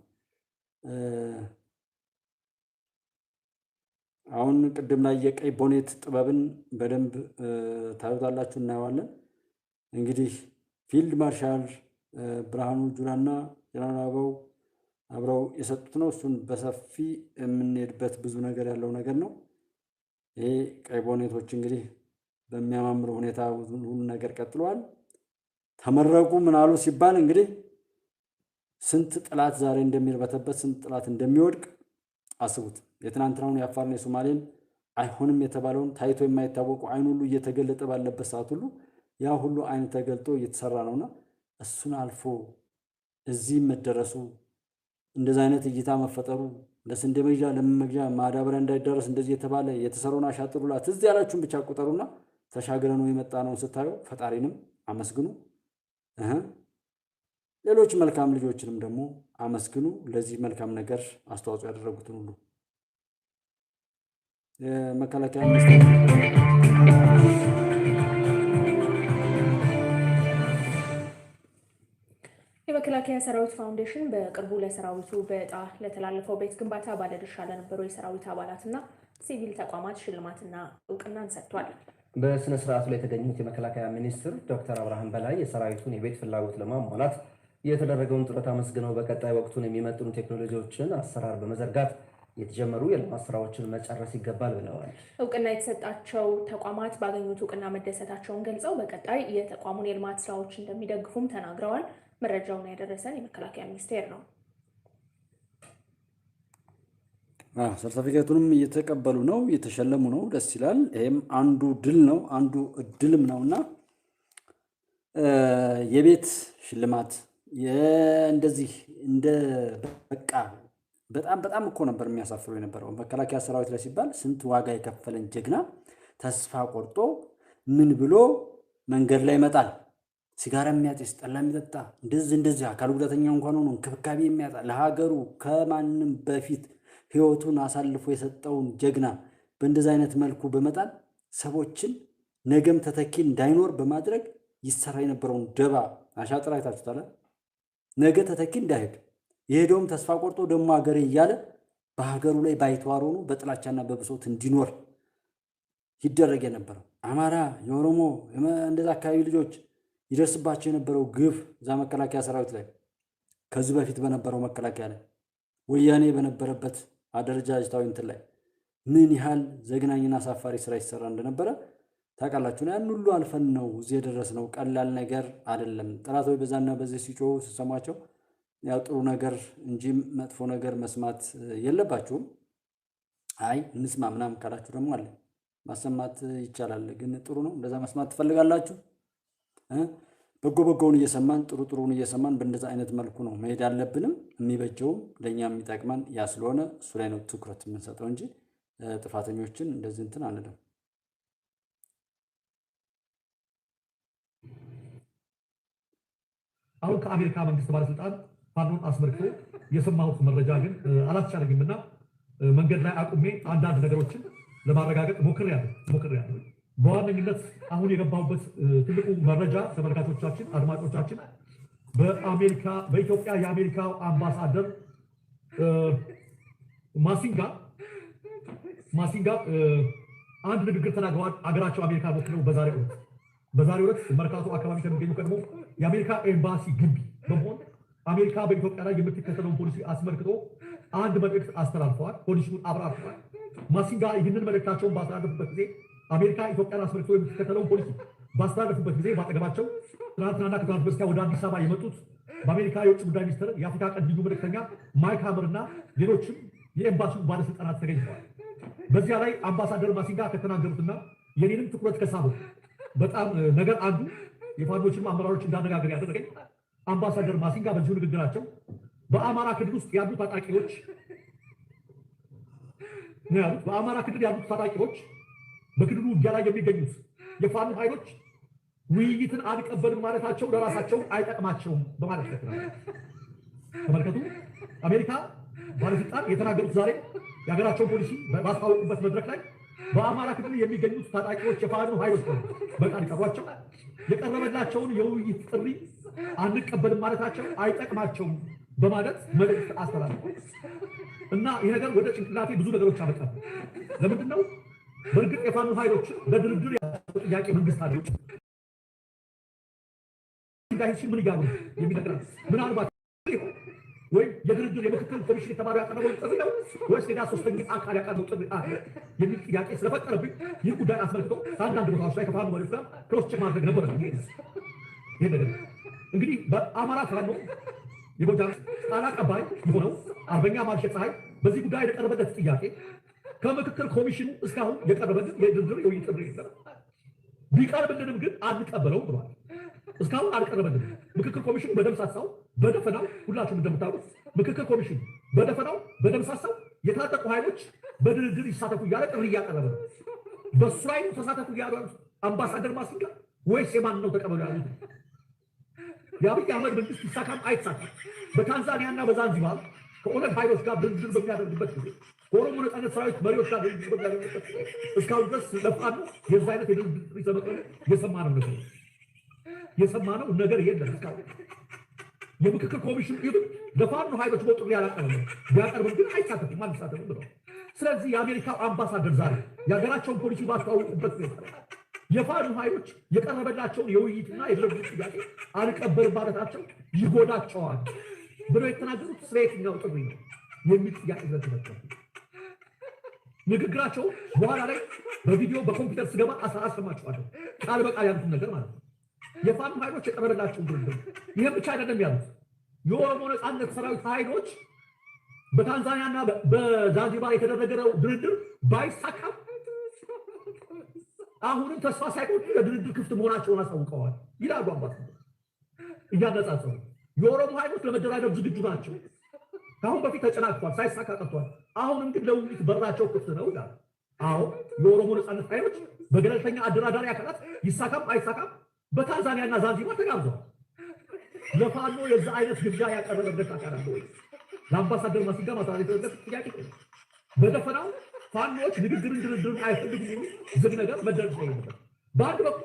አሁን ቅድም ላይ የቀይ ቦኔት ጥበብን በደንብ ታዩታላችሁ፣ እናየዋለን። እንግዲህ ፊልድ ማርሻል ብርሃኑ ጁላና ጀነራል አብረው የሰጡት ነው። እሱን በሰፊ የምንሄድበት ብዙ ነገር ያለው ነገር ነው። ይሄ ቀይ ቦኔቶች እንግዲህ በሚያማምር ሁኔታ ሁሉ ነገር ቀጥለዋል። ተመረቁ ምን አሉ ሲባል እንግዲህ ስንት ጥላት ዛሬ እንደሚርበተበት ስንት ጥላት እንደሚወድቅ አስቡት። የትናንትናውን የአፋርና የሶማሌን አይሆንም የተባለውን ታይቶ የማይታወቁ አይን ሁሉ እየተገለጠ ባለበት ሰዓት ሁሉ ያ ሁሉ አይን ተገልጦ እየተሰራ ነውና እሱን አልፎ እዚህ መደረሱ እንደዚህ አይነት እይታ መፈጠሩ ለስንዴ መግዣ ለምን መግዣ ማዳበሪያ እንዳይደረስ እንደዚህ የተባለ የተሰራውን አሻጥሩላ ትዝ ያላችሁን ብቻ ቁጠሩና ተሻግረን ነው የመጣ ነው ስታዩ ፈጣሪንም አመስግኑ። ሌሎች መልካም ልጆችንም ደግሞ አመስግኑ። ለዚህ መልካም ነገር አስተዋጽኦ ያደረጉትን ሁሉ የመከላከያ ሚኒስቴር የመከላከያ ሰራዊት ፋውንዴሽን በቅርቡ ለሰራዊቱ በዕጣ ለተላለፈው ቤት ግንባታ ባለድርሻ ለነበሩ የሰራዊት አባላትና ሲቪል ተቋማት ሽልማትና እውቅናን ሰጥቷል። በስነ ስርዓቱ ላይ የተገኙት የመከላከያ ሚኒስትር ዶክተር አብርሃም በላይ የሰራዊቱን የቤት ፍላጎት ለማሟላት የተደረገውን ጥረት አመስግነው በቀጣይ ወቅቱን የሚመጥኑ ቴክኖሎጂዎችን አሰራር በመዘርጋት የተጀመሩ የልማት ስራዎችን መጨረስ ይገባል ብለዋል። እውቅና የተሰጣቸው ተቋማት ባገኙት እውቅና መደሰታቸውን ገልጸው በቀጣይ የተቋሙን የልማት ስራዎች እንደሚደግፉም ተናግረዋል። መረጃውን ያደረሰን የመከላከያ ሚኒስቴር ነው። ሰርቲፊኬቱንም እየተቀበሉ ነው፣ እየተሸለሙ ነው። ደስ ይላል። ይሄም አንዱ ድል ነው፣ አንዱ እድልም ነውና የቤት ሽልማት እንደዚህ እንደ በቃ በጣም እኮ ነበር የሚያሳፍረው የነበረው። መከላከያ ሰራዊት ላይ ሲባል ስንት ዋጋ የከፈለን ጀግና ተስፋ ቆርጦ ምን ብሎ መንገድ ላይ ይመጣል። ሲጋራ የሚያጤስ ጠላ የሚጠጣ እንደዚህ አካል ጉዳተኛ እንኳን ሆኖ እንክብካቤ የሚያጣ ለሀገሩ ከማንም በፊት ህይወቱን አሳልፎ የሰጠውን ጀግና በእንደዚህ አይነት መልኩ በመጣል ሰዎችን ነገም ተተኪ እንዳይኖር በማድረግ ይሰራ የነበረውን ደባ አሻጥራ አይታችሁታል። ነገ ተተኪ እንዳይሄድ የሄደውም ተስፋ ቆርጦ ደግሞ ሀገር እያለ በሀገሩ ላይ ባይተዋር ሆኖ በጥላቻና በብሶት እንዲኖር ይደረግ የነበረው አማራ፣ የኦሮሞ እንደዛ አካባቢ ልጆች ይደርስባቸው የነበረው ግፍ እዛ መከላከያ ሰራዊት ላይ ከዚህ በፊት በነበረው መከላከያ ላይ ወያኔ በነበረበት አደረጃጀታዊ እንትን ላይ ምን ያህል ዘግናኝና አሳፋሪ ስራ ይሰራ እንደነበረ ታውቃላችሁ። ያን ሁሉ አልፈን ነው እዚህ የደረስነው። ቀላል ነገር አይደለም። ጠላቶች በዛና በዚህ ሲጮሁ ሲሰማቸው ያው ጥሩ ነገር እንጂ መጥፎ ነገር መስማት የለባችሁም። አይ እንስማ ምናምን ካላችሁ ደግሞ አለ ማሰማት ይቻላል። ግን ጥሩ ነው እንደዛ መስማት ትፈልጋላችሁ። በጎውን እየሰማን ጥሩን እየሰማን በእንደዛ አይነት መልኩ ነው መሄድ ያለብንም። የሚበጀውም ለኛ የሚጠቅመን ያ ስለሆነ እሱ ላይ ነው ትኩረት የምንሰጠው እንጂ ጥፋተኞችን እንደዚህ እንትን አንልም። አሁን ከአሜሪካ መንግስት ባለስልጣን ፋኖን አስመልክቶ የሰማሁት መረጃ ግን አላስቻለኝምና መንገድ ላይ አቁሜ አንዳንድ ነገሮችን ለማረጋገጥ ሞክሬያለሁ። በዋነኝነት አሁን የገባሁበት ትልቁ መረጃ ተመልካቾቻችን፣ አድማጮቻችን በኢትዮጵያ የአሜሪካ አምባሳደር ማሲንጋ አንድ ንግግር ተናግረዋል። አገራቸው አሜሪካ ወክለው በዛሬው ዕለት መርካቶ አካባቢ ከሚገኙ ቀድሞ የአሜሪካ ኤምባሲ ግቢ በመሆን አሜሪካ በኢትዮጵያ ላይ የምትከተለውን ፖሊሲ አስመልክቶ አንድ መልእክት አስተላልፈዋል። ፖሊሲውን አብራርተዋል። ማሲንጋ ይህንን መልእክታቸውን ባስተላለፉበት ጊዜ አሜሪካ ኢትዮጵያን አስመልክቶ የምትከተለውን ፖሊሲ ባስተላለፉበት ጊዜ ባጠገባቸው ትናንትናና ከትናንት በስቲያ ወደ አዲስ አበባ የመጡት በአሜሪካ የውጭ ጉዳይ ሚኒስትር የአፍሪካ ቀንድ ልዩ መልእክተኛ ማይክ ሀመር እና ሌሎችም የኤምባሲው ባለስልጣናት ተገኝተዋል። በዚያ ላይ አምባሳደር ማሲንጋ ከተናገሩትና የኔንም ትኩረት ከሳቡ በጣም ነገር አንዱ የፋኖችንም አመራሮች እንዳነጋገር ያደረገኝ አምባሳደር ማሲንጋ በዚሁ ንግግራቸው በአማራ ክልል ውስጥ ያሉ ታጣቂዎች በአማራ ክልል ያሉት ታጣቂዎች በክልሉ ውጊያ ላይ የሚገኙት የፋኖ ኃይሎች ውይይትን አልቀበልም ማለታቸው ለራሳቸው አይጠቅማቸውም በማለት ተመልከቱ። አሜሪካ ባለስልጣን የተናገሩት ዛሬ የሀገራቸውን ፖሊሲ ባስታወቁበት መድረክ ላይ በአማራ ክልል የሚገኙት ታጣቂዎች የፋኖ ኃይሎች በቃል ይቀሯቸው የቀረበላቸውን የውይይት ጥሪ አንቀበልም ማለታቸው አይጠቅማቸውም በማለት መልእክት አስተላልፈዋል። እና ይህ ነገር ወደ ጭንቅላቴ ብዙ ነገሮች አመጣ። ለምንድን ነው? በእርግጥ የፋኖ ኃይሎች ለድርድር ያለው ጥያቄ መንግስት አለ እንዳይችል ምን ይጋሩ የሚነግራ ምናልባት ወይም የድርድር የምክክር ኮሚሽን የተባለው ያቀረበው ጥሪ ነው ወይስ ሌላ ሶስተኛ አካል ያቀረበው ጥሪ የሚል ጥያቄ ስለፈጠረብኝ ይህ ጉዳይ አስመልክቶ ከአንዳንድ ቦታዎች ላይ ከፋኖ መሪዎች ጋር ክሮስ ቼክ ማድረግ ነበረ። ይሄ ነገር እንግዲህ በአማራ ፋኖ የጎጃም ቃል አቀባይ የሆነው አርበኛ ማርሸት ፀሐይ በዚህ ጉዳይ የቀረበለት ጥያቄ ከምክክር ኮሚሽኑ እስካሁን የቀረበልን የድርድር የውይይት ጥሪ የለም፣ ቢቀርብልንም ግን አንቀበለውም ብሏል። እስካሁን አልቀረበልንም። ምክክር ኮሚሽኑ በደምሳሳው በደፈናው ሁላችሁም እንደምታውቁት ምክክር ኮሚሽኑ በደፈናው በደምሳሳው የታጠቁ ኃይሎች በድርድር ይሳተፉ እያለ ጥሪ እያቀረበ ነው። በሱ ላይ ተሳተፉ እያሉ አምባሳደር ማሲንጋ ወይስ የማን ነው ተቀበሉ ያሉት? የአብይ አህመድ መንግስት ይሳካም አይሳካም በታንዛኒያና በዛንዚባር ከኦነግ ኃይሎች ጋር ድርድር በሚያደርግበት ጊዜ ከኦሮሞ ነጻነት ሰራዊት መሪዎች ጋር ድርድር በሚያደርግበት ጊዜ እስካሁን ድረስ ለፋኖ የዛ አይነት የድርድር ጥሪ ለመቅረብ የሰማነው ነገር የለም። እስካሁን የምክክር ኮሚሽኑ ይሁን ለፋኖ ኃይሎች ጥሪ ያላቀረበ ቢያቀርብም ግን አይሳተፍም አንሳተፍም ብለው። ስለዚህ የአሜሪካው አምባሳደር ዛሬ የሀገራቸውን ፖሊሲ ባስተዋወቁበት የፋኖ ኃይሎች የቀረበላቸውን የውይይትና የድርድር ጥያቄ አልቀበልም ማለታቸው ይጎዳቸዋል ብለው የተናገሩት ስለ የትኛው ጥሪ ነው የሚል ጥያቄ ዘንድ ንግግራቸው በኋላ ላይ በቪዲዮ በኮምፒውተር ስገባ አሰማችኋለሁ ቃል በቃል ያሉትን ነገር ማለት ነው። የፋኖ ኃይሎች የቀረበላቸውን ድርድር ይህም ብቻ አይደለም ያሉት የኦሮሞ ነጻነት ሰራዊት ኃይሎች በታንዛኒያና በዛንዚባር የተደረገው ድርድር ባይሳካም አሁንም ተስፋ ሳይቆርጡ ለድርድር ክፍት መሆናቸውን አሳውቀዋል ይላሉ አምባሳደር እያነጻጸሩ። የኦሮሞ ኃይሎች ለመደራደር ዝግጁ ናቸው። ከአሁን በፊት ተጨናቅቷል፣ ሳይሳካ ቀርቷል። አሁንም ግን ለውይይት በራቸው ክፍት ነው ይላል። አዎ የኦሮሞ ነጻነት ኃይሎች በገለልተኛ አደራዳሪ አካላት ይሳካም አይሳካም በታንዛኒያና ዛንዚባር ተጋብዘዋል። ለፋኖ የዛ አይነት ግብዣ ያቀረበበት አካል አለ ወይ? ለአምባሳደር ማሲንጋ ማሳለፍ የተደረገ ጥያቄ በደፈናው ፋኖች ንግግርን ድርድርን አይፈልጉም የሚል ዝግ ነገር መደረግ ነው። በአንድ በኩል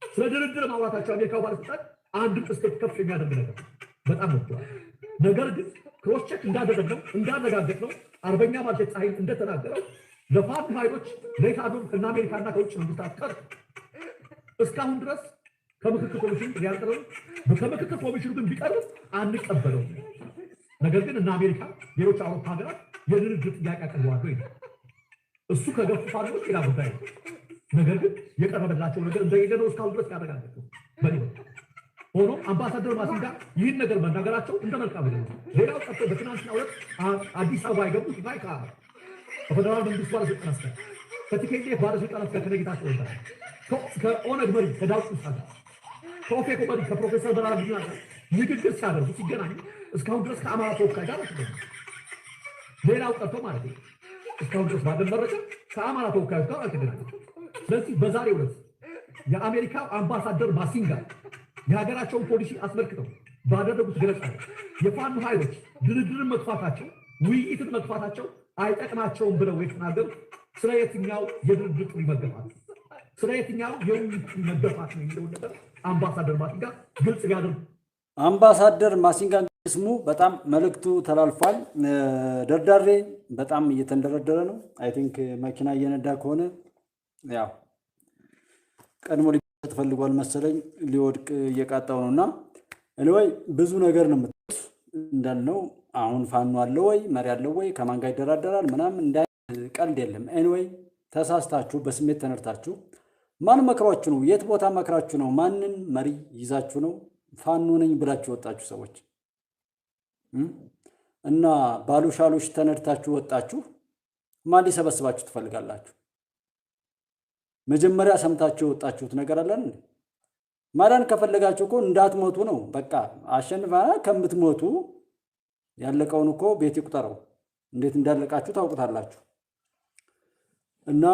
ስለ ድርድር ማውራታቸው አሜሪካው ባለስልጣን አንድም ስቴት ከፍ የሚያደርግ ነገር በጣም ወጥቷል። ነገር ግን ክሮስ ቼክ እንዳደረግነው እንዳረጋገጥነው አርበኛ ማርሸት ፀሐይ እንደተናገረው ለፋኖ ኃይሎች ለኢታዶም ከና አሜሪካና ከውጭ መንግስታት ቀር እስካሁን ድረስ ከምክክር ኮሚሽን ያቀረበው ከምክክር ኮሚሽኑ ግን ቢቀርብ አንቀበለው። ነገር ግን እና አሜሪካ ሌሎች አውሮፓ ሀገራት የድርድር ጥያቄ አቅርበዋል ወይ? እሱ ከገፉ ፋኖች ሌላ ጉዳይ ነው። ነገር ግን የቀረበላቸው ነገር እንደሌለ ነው እስካሁን ድረስ ያረጋገጡ። ሆኖ አምባሳደር ማሲንጋ ይህን ነገር መናገራቸው እንደ መልካም ነው። ሌላው ቀርቶ በትናንትናው ዕለት አዲስ አበባ የገቡት ማይካ ከፌደራል መንግስት ባለስልጣናት ጋር ከቲኬቲኤፍ ባለስልጣናት ጋር ከነጌታቸው ወጣ ከኦነግ መሪ ከዳውድ ኢብሳ ጋር ከኦፌኮ መሪ ከፕሮፌሰር በራራ ጉዲና ጋር ንግግር ሲያደርጉ ሲገናኙ እስካሁን ድረስ ከአማራ ተወካይ ጋር አልተገናኙም። ሌላው ቀርቶ ማለት ነው እስካሁን ድረስ ባለን መረጃ ከአማራ ተወካዮች ጋር አልተገናኙም። ስለዚህ በዛሬው ዕለት የአሜሪካ አምባሳደር ማሲንጋ የሀገራቸውን ፖሊሲ አስመልክተው ባደረጉት ገለጻ የፋኖ ኃይሎች ድርድርን መግፋታቸው ውይይትን መግፋታቸው አይጠቅማቸውም ብለው የተናገሩት ስለ የትኛው የድርድር ጥሪ መገፋት ስለ የትኛው የውይይት ጥሪ መገፋት ነው የሚለውን ነገር አምባሳደር ማሲንጋ ግልጽ ቢያደርጉ። አምባሳደር ማሲንጋ ስሙ በጣም መልእክቱ ተላልፏል። ደርዳሬ በጣም እየተንደረደረ ነው። አይ ቲንክ መኪና እየነዳ ከሆነ ያው ቀድሞ ተፈልጓል መሰለኝ ሊወድቅ እየቃጣው ነውና ወይ ብዙ ነገር ነው እንዳልነው አሁን ፋኖ አለ ወይ መሪ አለ ወይ ከማን ጋር ይደራደራል ምናምን እንዳይ ቀልድ የለም። ኤኒዌይ ተሳስታችሁ በስሜት ተነርታችሁ ማን መክሯችሁ ነው? የት ቦታ መክራችሁ ነው? ማንን መሪ ይዛችሁ ነው ፋኖ ነኝ ብላችሁ ወጣችሁ ሰዎች እና ባሉሻሎች ተነድታችሁ ወጣችሁ? ማን ሊሰበስባችሁ ትፈልጋላችሁ? መጀመሪያ ሰምታችሁ ወጣችሁት ነገር አለን። ማዳን ከፈለጋችሁ እኮ እንዳትሞቱ ነው። በቃ አሸንፋና ከምትሞቱ ያለቀውን እኮ ቤት ይቁጠረው። እንዴት እንዳለቃችሁ ታውቁታላችሁ። እና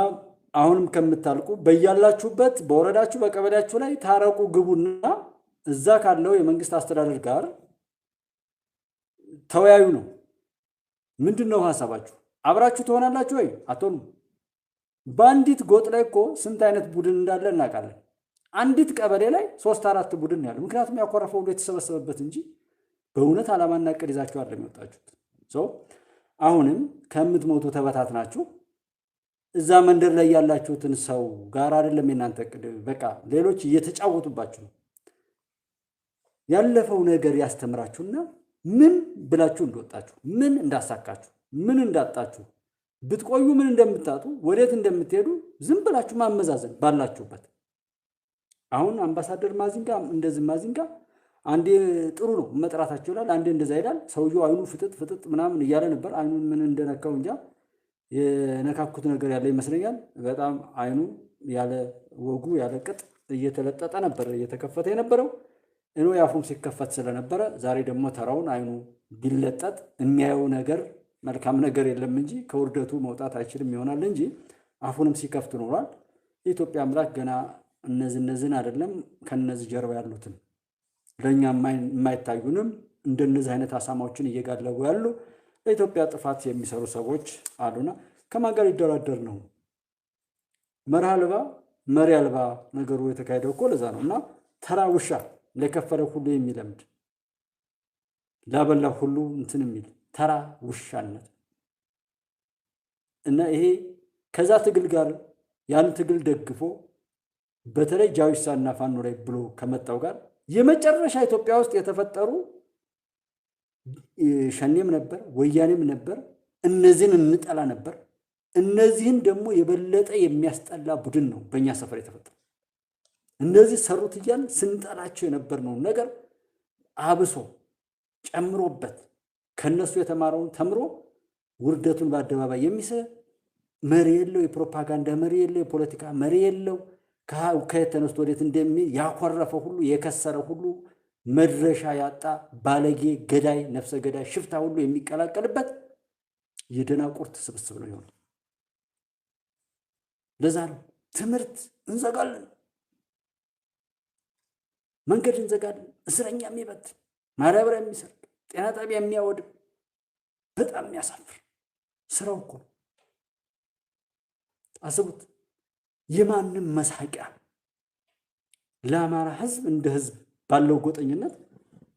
አሁንም ከምታልቁ በያላችሁበት በወረዳችሁ በቀበሌያችሁ ላይ ታረቁ፣ ግቡና እዛ ካለው የመንግስት አስተዳደር ጋር ተወያዩ ነው። ምንድነው ሐሳባችሁ? አብራችሁ ትሆናላችሁ ወይ አትሆኑም? በአንዲት ጎጥ ላይ እኮ ስንት አይነት ቡድን እንዳለ እናውቃለን። አንዲት ቀበሌ ላይ 3-4 ቡድን ያለው ምክንያቱም ያኮረፈው ሁሉ የተሰበሰበበት እንጂ በእውነት ዓላማና ዕቅድ ይዛችሁ አይደለም የወጣችሁት። አሁንም ከምትሞቱ ተበታትናችሁ እዛ መንደር ላይ ያላችሁትን ሰው ጋር አይደለም የናንተ ዕቅድ። በቃ ሌሎች እየተጫወቱባችሁ ነው። ያለፈው ነገር ያስተምራችሁና ምን ብላችሁ እንደወጣችሁ፣ ምን እንዳሳካችሁ፣ ምን እንዳጣችሁ፣ ብትቆዩ ምን እንደምታጡ፣ ወዴት እንደምትሄዱ ዝም ብላችሁ ማመዛዘን ባላችሁበት። አሁን አምባሳደር ማዚንጋ እንደዚህ ማዚንጋ አንዴ ጥሩ ነው መጥራታቸው ይላል፣ አንዴ እንደዛ ይላል። ሰውየው አይኑ ፍጥጥ ምናምን እያለ ነበር። አይኑን ምን እንደነካው እንጃ የነካኩት ነገር ያለ ይመስለኛል። በጣም አይኑ ያለ ወጉ ያለ ቅጥ እየተለጠጠ ነበር እየተከፈተ የነበረው። እኖ ያፉም ሲከፈት ስለነበረ ዛሬ ደግሞ ተራውን አይኑ ቢለጠጥ የሚያየው ነገር መልካም ነገር የለም እንጂ ከውርደቱ መውጣት አይችልም ይሆናል እንጂ አፉንም ሲከፍት ኖሯል። የኢትዮጵያ አምላክ ገና እነዚህን አይደለም ከነዚህ ጀርባ ያሉትን ለኛ የማይታዩንም እንደነዚህ አይነት አሳማዎችን እየጋለቡ ያሉ ለኢትዮጵያ ጥፋት የሚሰሩ ሰዎች አሉና ከማን ጋር ይደራደር ነው? መርህ አልባ መሪ አልባ ነገሩ የተካሄደው እኮ ለዛ ነው። እና ተራ ውሻ ለከፈለ ሁሉ የሚለምድ ላበላ ሁሉ እንትን የሚል ተራ ውሻነት እና ይሄ ከዛ ትግል ጋር ያን ትግል ደግፎ በተለይ ጃዊሳና ፋኖ ላይ ብሎ ከመጣው ጋር የመጨረሻ ኢትዮጵያ ውስጥ የተፈጠሩ ሸኔም ነበር ወያኔም ነበር። እነዚህን እንጠላ ነበር። እነዚህን ደግሞ የበለጠ የሚያስጠላ ቡድን ነው በእኛ ሰፈር የተፈጠረ። እነዚህ ሰሩት እያል ስንጠላቸው የነበርነው ነገር አብሶ ጨምሮበት ከነሱ የተማረውን ተምሮ ውርደቱን በአደባባይ የሚስብ መሪ የለው፣ የፕሮፓጋንዳ መሪ የለው፣ የፖለቲካ መሪ የለው። ከየት ተነስቶ ወዴት እንደሚል ያኮረፈ ሁሉ የከሰረ ሁሉ መድረሻ ያጣ ባለጌ ገዳይ ነፍሰ ገዳይ ሽፍታ ሁሉ የሚቀላቀልበት የደናቁርት ስብስብ ነው የሆነው። ለዛ ነው ትምህርት እንዘጋለን፣ መንገድ እንዘጋለን፣ እስረኛ የሚበት ማዳበሪያ የሚሰርቅ ጤና ጣቢያ የሚያወድም በጣም የሚያሳፍር ስራው እኮ አስቡት። የማንም መሳቂያ ለአማራ ህዝብ እንደ ህዝብ ባለው ጎጠኝነት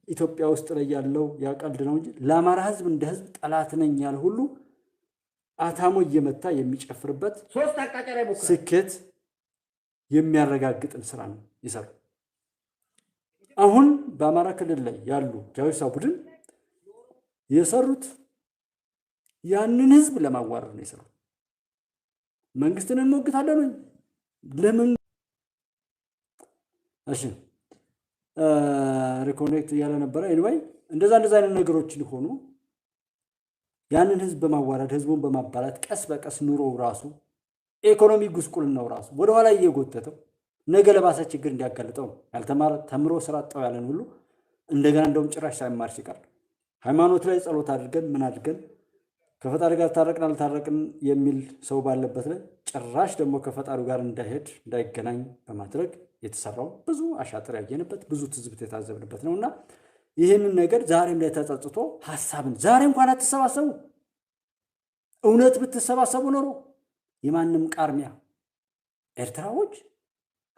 ኢትዮጵያ ውስጥ ላይ ያለው ያቀልድ ነው እንጂ ለአማራ ህዝብ እንደ ህዝብ ጠላት ነኝ ያለ ሁሉ አታሞ እየመታ የሚጨፍርበት ስኬት የሚያረጋግጥን ስራ ነው ይሰሩ። አሁን በአማራ ክልል ላይ ያሉ ጃዊሳ ቡድን የሰሩት ያንን ህዝብ ለማዋረድ ነው የሰሩት። መንግስትን እንሞግታለን ወይ ለምን? እሺ ሪኮኔክት እያለ ነበረ። ኤኒዌይ እንደዛ አይነት ነገሮች ሊሆኑ ያንን ህዝብ በማዋረድ ህዝቡን በማባላት ቀስ በቀስ ኑሮ ራሱ ኢኮኖሚ ጉስቁልናው ራሱ ወደኋላ እየጎተተው ነገ ለባሰ ችግር እንዲያጋልጠው ነው። ያልተማረ ተምሮ ስራ አጣው ያለን ሁሉ እንደገና እንደውም ጭራሽ ሳይማር ሲቀር ሃይማኖት ላይ ጸሎት አድርገን ምን አድርገን ከፈጣሪ ጋር ታረቅን አልታረቅን የሚል ሰው ባለበት ላይ ጭራሽ ደግሞ ከፈጣሪ ጋር እንዳይሄድ እንዳይገናኝ በማድረግ የተሰራው ብዙ አሻጥር ያየንበት ብዙ ትዝብት የታዘብንበት ነውና ይህንን ነገር ዛሬም ላይ ተጸጽቶ ሐሳብን ዛሬ እንኳን አትሰባሰቡ። እውነት ብትሰባሰቡ ኖሮ የማንም ቃርሚያ ኤርትራዎች፣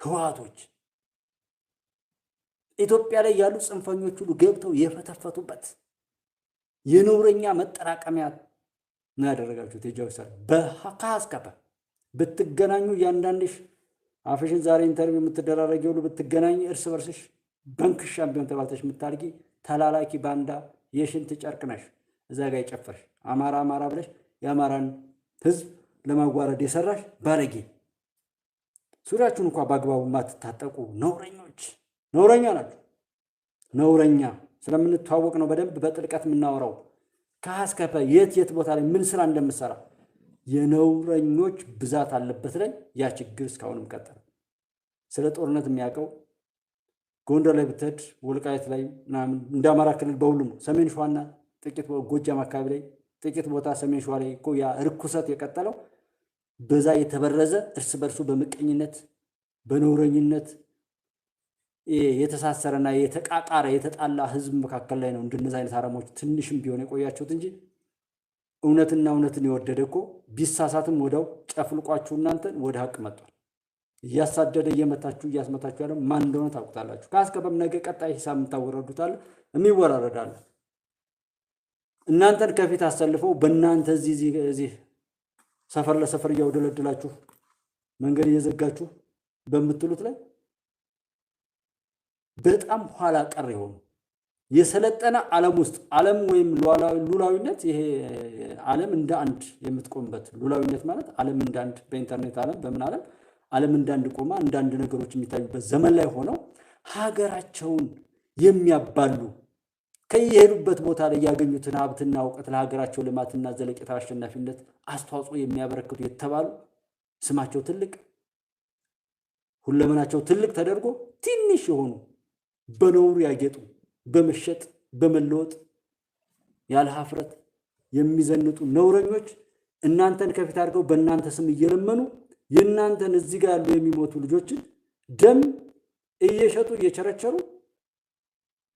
ህወሓቶች ኢትዮጵያ ላይ ያሉ ጽንፈኞች ሁሉ ገብተው የፈተፈቱበት የነውረኛ መጠራቀሚያ ነው ያደረጋችሁት። የጃዊሳ በሐካስከበ ብትገናኙ ያንዳንድሽ አፍሽን ዛሬ ኢንተርቪው የምትደራረጊ ሁሉ ብትገናኝ እርስ በርስሽ ባንክ ሻምፒዮን ተባልተሽ የምታርጊ ተላላኪ ባንዳ የሽንት ጨርቅ ነሽ። እዛ ጋር የጨፈርሽ አማራ አማራ ብለሽ የአማራን ህዝብ ለማዋረድ የሰራሽ ባለጌ ሱሪያችሁን እንኳን በአግባቡ ማትታጠቁ ነውረኞች፣ ነውረኛ ናችሁ። ነውረኛ ስለምንተዋወቅ ነው በደንብ በጥልቀት የምናወራው። ከሐስከፈ የት ቦታ ላይ ምን ስራ እንደምሰራ የነውረኞች ብዛት አለበት ላይ ያ ችግር እስካሁንም ቀጠለ። ስለ ጦርነት የሚያውቀው ጎንደር ላይ ብትሄድ ወልቃይት ላይ ምናምን እንደ አማራ ክልል በሁሉም ነው። ሰሜን ሸዋና ጥቂት ጎጃም አካባቢ ላይ ጥቂት ቦታ ሰሜን ሸዋ ላይ እኮ ያ ርኩሰት የቀጠለው በዛ የተበረዘ እርስ በርሱ በምቀኝነት በነውረኝነት የተሳሰረና የተቃቃረ የተጣላ ህዝብ መካከል ላይ ነው እንደነዚህ አይነት አረሞች ትንሽም ቢሆን የቆያችሁት እንጂ እውነትን የወደደ እኮ ቢሳሳትም ወዳው ጨፍልቋችሁ እናንተን ወደ ሀቅ መጥቷል። እያሳደደ እየመታችሁ እያስመታችሁ ያለው ማን እንደሆነ ታውቁታላችሁ። ከአስከበም ነገ ቀጣይ ሂሳብ የምታወረዱታል የሚወራረዳል። እናንተን ከፊት አሰልፈው በእናንተ እዚህ ሰፈር ለሰፈር እያወደለድላችሁ መንገድ እየዘጋችሁ በምትሉት ላይ በጣም ኋላ ቀር የሆኑ የሰለጠነ ዓለም ውስጥ ዓለም ወይም ሉላዊነት ይሄ ዓለም እንደ አንድ የምትቆምበት ሉላዊነት ማለት ዓለም እንደ አንድ በኢንተርኔት ዓለም በምን ዓለም እንደ አንድ ቆማ እንደ አንድ ነገሮች የሚታዩበት ዘመን ላይ ሆነው ሀገራቸውን የሚያባሉ ከየሄዱበት ቦታ ላይ ያገኙትን ሀብትና እውቀት ለሀገራቸው ልማትና ዘለቄታ አሸናፊነት አስተዋጽኦ የሚያበረክቱ የተባሉ ስማቸው ትልቅ ሁለመናቸው ትልቅ ተደርጎ ትንሽ የሆኑ በነውር ያጌጡ በመሸጥ በመለወጥ ያለ ሀፍረት የሚዘንጡ ነውረኞች እናንተን ከፊት አድርገው በእናንተ ስም እየለመኑ የእናንተን እዚህ ጋር ያሉ የሚሞቱ ልጆችን ደም እየሸጡ እየቸረቸሩ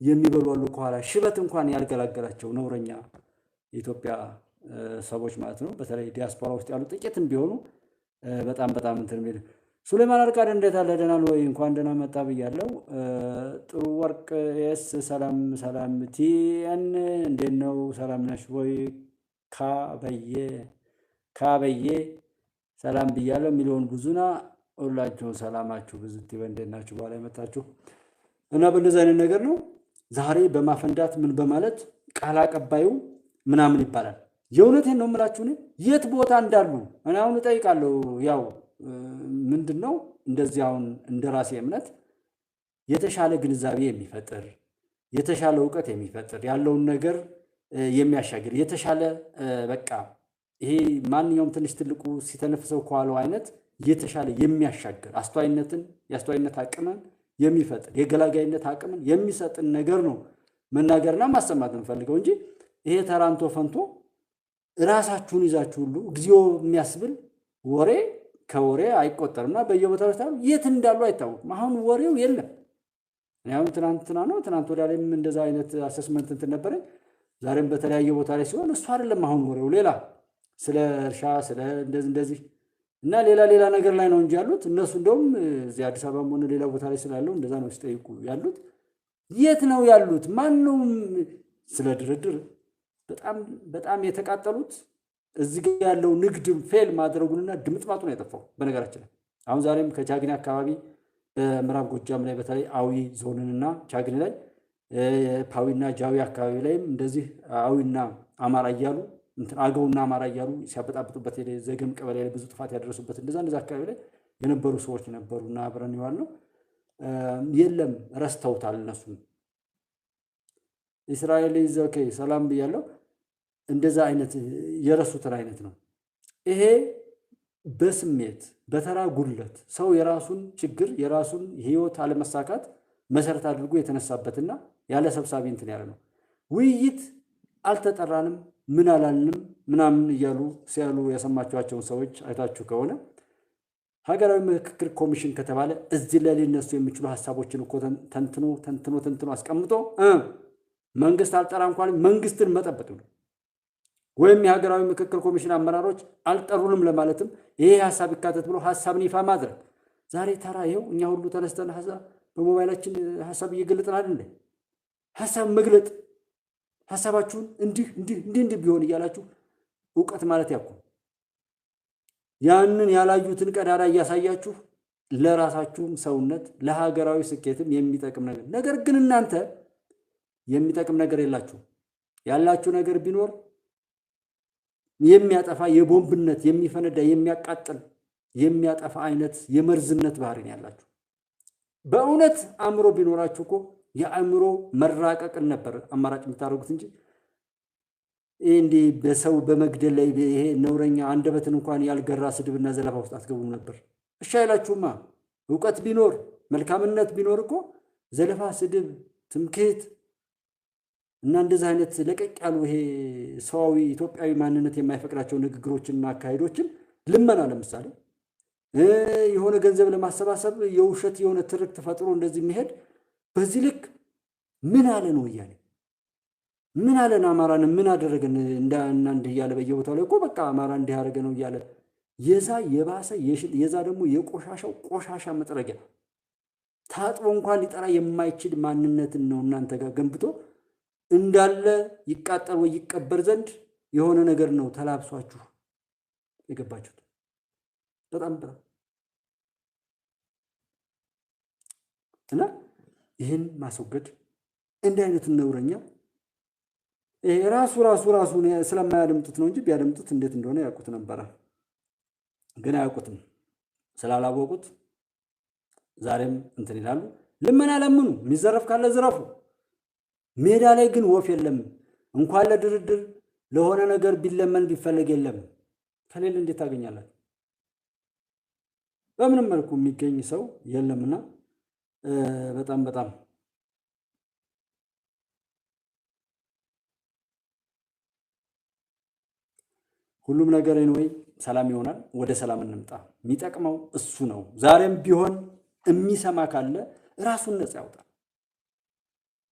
የሚበሉ አሉ። ከኋላ ሽበት እንኳን ያልገላገላቸው ነውረኛ የኢትዮጵያ ሰዎች ማለት ነው። በተለይ ዲያስፖራ ውስጥ ያሉ ጥቂትም ቢሆኑ በጣም እንትን የሚል ሱሌማን አርቃድ እንዴት አለ? ደህና ነው ወይ? እንኳን ደህና መጣ ብያለሁ። ጥሩ ወርቅ ኤስ ሰላም ቲኤን እንዴት ነው? ሰላም ነሽ ወይ? ካበዬ ሰላም ብያለሁ። ሚሊዮን ብዙና ሁላችሁ ሰላማችሁ ብዝት ይበል። እንዴት ናችሁ? በኋላ የመጣችሁ እና በእንደዚህ አይነት ነገር ነው ዛሬ በማፈንዳት ምን በማለት ቃል አቀባዩ ምናምን ይባላል። የእውነቴን ነው የምላችሁ። የት ቦታ እንዳሉ እኔ አሁን እጠይቃለሁ። ያው ምንድነው እንደዚህ አሁን እንደ ራሴ እምነት የተሻለ ግንዛቤ የሚፈጥር የተሻለ እውቀት የሚፈጥር ያለውን ነገር የሚያሻግር የተሻለ በቃ ይሄ ማንኛውም ትንሽ ትልቁ ሲተነፍሰው ከዋለው አይነት የተሻለ የሚያሻግር የአስተዋይነት አቅምን የሚፈጥር የገላጋይነት አቅምን የሚሰጥን ነገር ነው መናገርና ማሰማት እንፈልገው እንጂ ይሄ ተራንቶ ፈንቶ ራሳችሁን ይዛችሁ ሁሉ እግዚኦ የሚያስብል ወሬ ከወሬ አይቆጠርምና በየቦታው የት እንዳሉ አይታወቅም። አሁን ወሬው የለም። አሁን ትናንት ወዲያ ላይም እንደዛ አይነት አሰስመንት እንትን ነበረኝ። ዛሬም በተለያየ ቦታ ላይ ሲሆን እሱ አይደለም አሁን ወሬው ሌላ ስለ እርሻ ስለ እንደዚህ እና ሌላ ነገር ላይ ነው እንጂ ያሉት እነሱ እንደውም እዚህ አዲስ አበባም ሆነ ሌላ ቦታ ላይ ስላለው እንደዛ ነው ሲጠይቁ ያሉት። የት ነው ያሉት? ማን ነው ስለ ድርድር በጣም የተቃጠሉት? እዚህ ጋር ያለው ንግድ ፌል ማድረጉንና ድምጥማጡን ያጠፋው በነገራችን ላይ አሁን ዛሬም ከቻግኒ አካባቢ በምዕራብ ጎጃም ላይ በተለይ አዊ ዞንንና ቻግኒ ላይ ፓዊና ጃዊ አካባቢ ላይም እንደዚህ አዊና አማራ እያሉ አገውና አማራ እያሉ ሲያበጣብጡበት ዘገም ቀበሌ ላይ ብዙ ጥፋት ያደረሱበት እንደዛ አካባቢ ላይ የነበሩ ሰዎች ነበሩና አብረን ይዋል ነው የለም ረስተውታል። እነሱ እስራኤል ኦኬ ሰላም ብያለሁ። እንደዛ አይነት የረሱትን አይነት ነው ይሄ። በስሜት በተራ ጉድለት ሰው የራሱን ችግር የራሱን ህይወት አለመሳካት መሰረት አድርጎ የተነሳበትና ያለ ሰብሳቢ እንትን ያለ ነው። ውይይት አልተጠራንም ምን አላልንም ምናምን እያሉ ሲያሉ ያሰማችኋቸውን ሰዎች አይታችሁ ከሆነ ሀገራዊ ምክክር ኮሚሽን ከተባለ እዚህ ላይ ሊነሱ የሚችሉ ሀሳቦችን እኮ ተንትኖ አስቀምጦ መንግስት አልጠራ እንኳን መንግስትን መጠበቅ ነው። ወይም የሀገራዊ ምክክር ኮሚሽን አመራሮች አልጠሩንም ለማለትም ይሄ ሀሳብ ይካተት ብሎ ሀሳብን ይፋ ማድረግ። ዛሬ ተራ ይኸው እኛ ሁሉ ተነስተን ሀሳብ በሞባይላችን ሀሳብ እየገለጥን አይደል? ሀሳብ መግለጥ ሀሳባችሁን እንዲህ ቢሆን እያላችሁ እውቀት ማለት ያኩ ያንን ያላዩትን ቀዳዳ እያሳያችሁ ለራሳችሁም ሰውነት ለሀገራዊ ስኬትም የሚጠቅም ነገር ግን እናንተ የሚጠቅም ነገር የላችሁ። ያላችሁ ነገር ቢኖር የሚያጠፋ የቦምብነት የሚፈነዳ የሚያቃጥል የሚያጠፋ አይነት የመርዝነት ባህሪ ነው ያላችሁ። በእውነት አእምሮ ቢኖራችሁ እኮ የአእምሮ መራቀቅን ነበር አማራጭ የምታደርጉት እንጂ እንዲህ በሰው በመግደል ላይ ይሄ ነውረኛ አንደበትን እንኳን ያልገራ ስድብና ዘለፋ ውስጥ አትገቡም ነበር። እሺ አይላችሁማ። እውቀት ቢኖር መልካምነት ቢኖር እኮ ዘለፋ፣ ስድብ፣ ትምክህት እና እንደዚህ አይነት ለቀቅ ያሉ ይሄ ሰዋዊ ኢትዮጵያዊ ማንነት የማይፈቅዳቸው ንግግሮችንና አካሄዶችን ልመና ለምሳሌ የሆነ ገንዘብ ለማሰባሰብ የውሸት የሆነ ትርክት ፈጥሮ እንደዚህ የሚሄድ በዚህ ልክ ምን አለ ነው እያለ ምን አለን አማራን ምን አደረገን እንደ እያለ በየቦታው ላይ እኮ በቃ አማራ እንዲህ ያደረገ ነው እያለ የዛ የባሰ የዛ ደግሞ የቆሻሻው ቆሻሻ መጥረጊያ ታጥቦ እንኳን ሊጠራ የማይችል ማንነትን ነው እናንተ ጋር ገንብቶ እንዳለ ይቃጠል ወይ ይቀበር ዘንድ የሆነ ነገር ነው ተላብሷችሁ የገባችሁት። በጣም እና ይህን ማስወገድ እንዲህ አይነት ነውረኛ ይሄ ራሱን ስለማያደምጡት ነው እንጂ ቢያደምጡት እንዴት እንደሆነ ያውቁት ነበረ። ግን አያውቁትም። ስላላወቁት ዛሬም እንትን ይላሉ። ልመና ለምኑ፣ የሚዘረፍ ካለ ዝረፉ። ሜዳ ላይ ግን ወፍ የለም። እንኳን ለድርድር ለሆነ ነገር ቢለመን ቢፈለግ የለም። ከሌለ እንዴት ታገኛላችሁ? በምንም መልኩ የሚገኝ ሰው የለምና በጣም ሁሉም ነገር ወይ ሰላም ይሆናል። ወደ ሰላም እንምጣ። የሚጠቅመው እሱ ነው። ዛሬም ቢሆን የሚሰማ ካለ ራሱን ነፃ ያውጣ።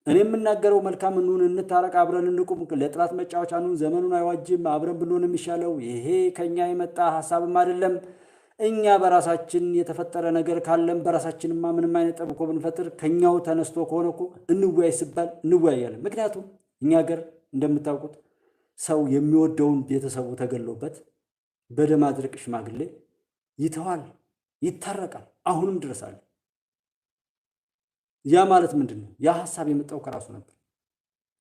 እኔ የምናገረው መልካም እንሁን፣ እንታረቅ፣ አብረን እንቁም፣ ለጥላት መጫወቻ እንሁን፣ ዘመኑን አይዋጅም፣ አብረን ብንሆን የሚሻለው ይሄ ከኛ የመጣ ሐሳብም አይደለም። እኛ በራሳችን የተፈጠረ ነገር ካለም በራሳችንማ ምንም አይነት ጠብ እኮ ብንፈጥር ከኛው ተነስቶ ከሆነ እኮ እንወያይ ሲባል እንወያያለን። ምክንያቱም እኛ ሀገር እንደምታውቁት ሰው የሚወደውን ቤተሰቡ ተገሎበት በደም አድርቅ ሽማግሌ ይተዋል፣ ይታረቃል፣ አሁንም ድረስ አለ። ያ ማለት ምንድን ነው? ያ ሐሳብ የመጣው ከራሱ ነበር።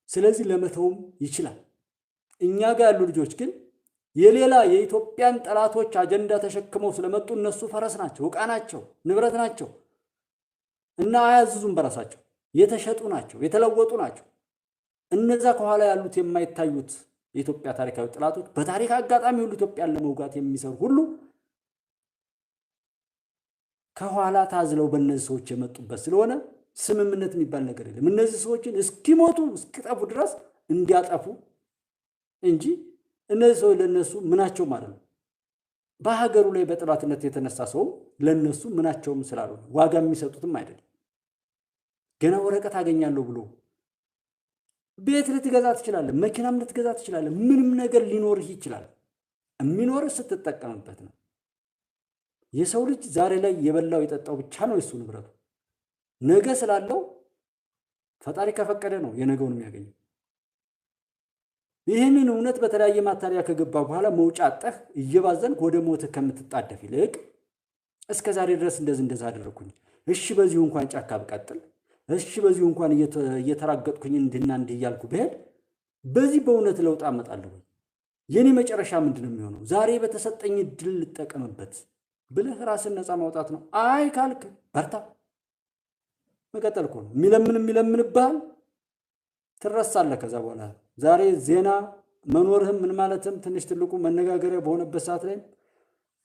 ስለዚህ ለመተውም ይችላል። እኛ ጋር ያሉ ልጆች ግን የሌላ የኢትዮጵያን ጠላቶች አጀንዳ ተሸክመው ስለመጡ እነሱ ፈረስ ናቸው፣ ዕቃ ናቸው፣ ንብረት ናቸው እና አያዝዙም። በራሳቸው የተሸጡ ናቸው፣ የተለወጡ ናቸው። እነዛ ከኋላ ያሉት የማይታዩት የኢትዮጵያ ታሪካዊ ጠላቶች በታሪክ አጋጣሚ ሁሉ ኢትዮጵያን ለመውጋት የሚሰሩ ሁሉ ከኋላ ታዝለው በእነዚህ ሰዎች የመጡበት ስለሆነ ስምምነት የሚባል ነገር የለም። እነዚህ ሰዎችን እስኪሞቱ እስኪጠፉ ድረስ እንዲያጠፉ እንጂ እነዚህ ሰዎች ለነሱ ምናቸው ማለት ነው። በሀገሩ ላይ በጠላትነት የተነሳ ሰው ለነሱ ምናቸውም ስላሉ ዋጋ የሚሰጡትም አይደለም። ገና ወረቀት አገኛለሁ ብሎ ቤት ልትገዛ ትችላለህ፣ መኪናም ልትገዛ ትችላለህ፣ ምንም ነገር ሊኖርህ ይችላል። የሚኖርህ ስትጠቀምበት ነው። የሰው ልጅ ዛሬ ላይ የበላው የጠጣው ብቻ ነው የሱ ንብረቱ። ነገ ስላለው ፈጣሪ ከፈቀደ ነው የነገውን የሚያገኘው። ይህንን እውነት በተለያየ ማታሪያ ከገባ በኋላ መውጫ አጠህ እየባዘንክ ወደ ሞት ከምትጣደፍ ይልቅ እስከ ዛሬ ድረስ እንደዛ አደረኩኝ፣ እሺ በዚሁ እንኳን ጫካ ብቀጥል፣ እሺ በዚሁ እንኳን እየተራገጥኩኝ እንድና እንዲህ እያልኩ ብሄድ በዚህ በእውነት ለውጥ አመጣለሁ። የኔ መጨረሻ ምንድን ነው የሚሆነው? ዛሬ በተሰጠኝ እድል ልጠቀምበት ብለህ ራስን ነፃ ማውጣት ነው። አይ ካልክ በርታ፣ መቀጠል እኮ ነው። የሚለምንብሃል ትረሳለህ። ከዛ በኋላ ዛሬ ዜና መኖርህም ምን ማለትም ትንሽ ትልቁ መነጋገሪያ በሆነበት ሰዓት ላይ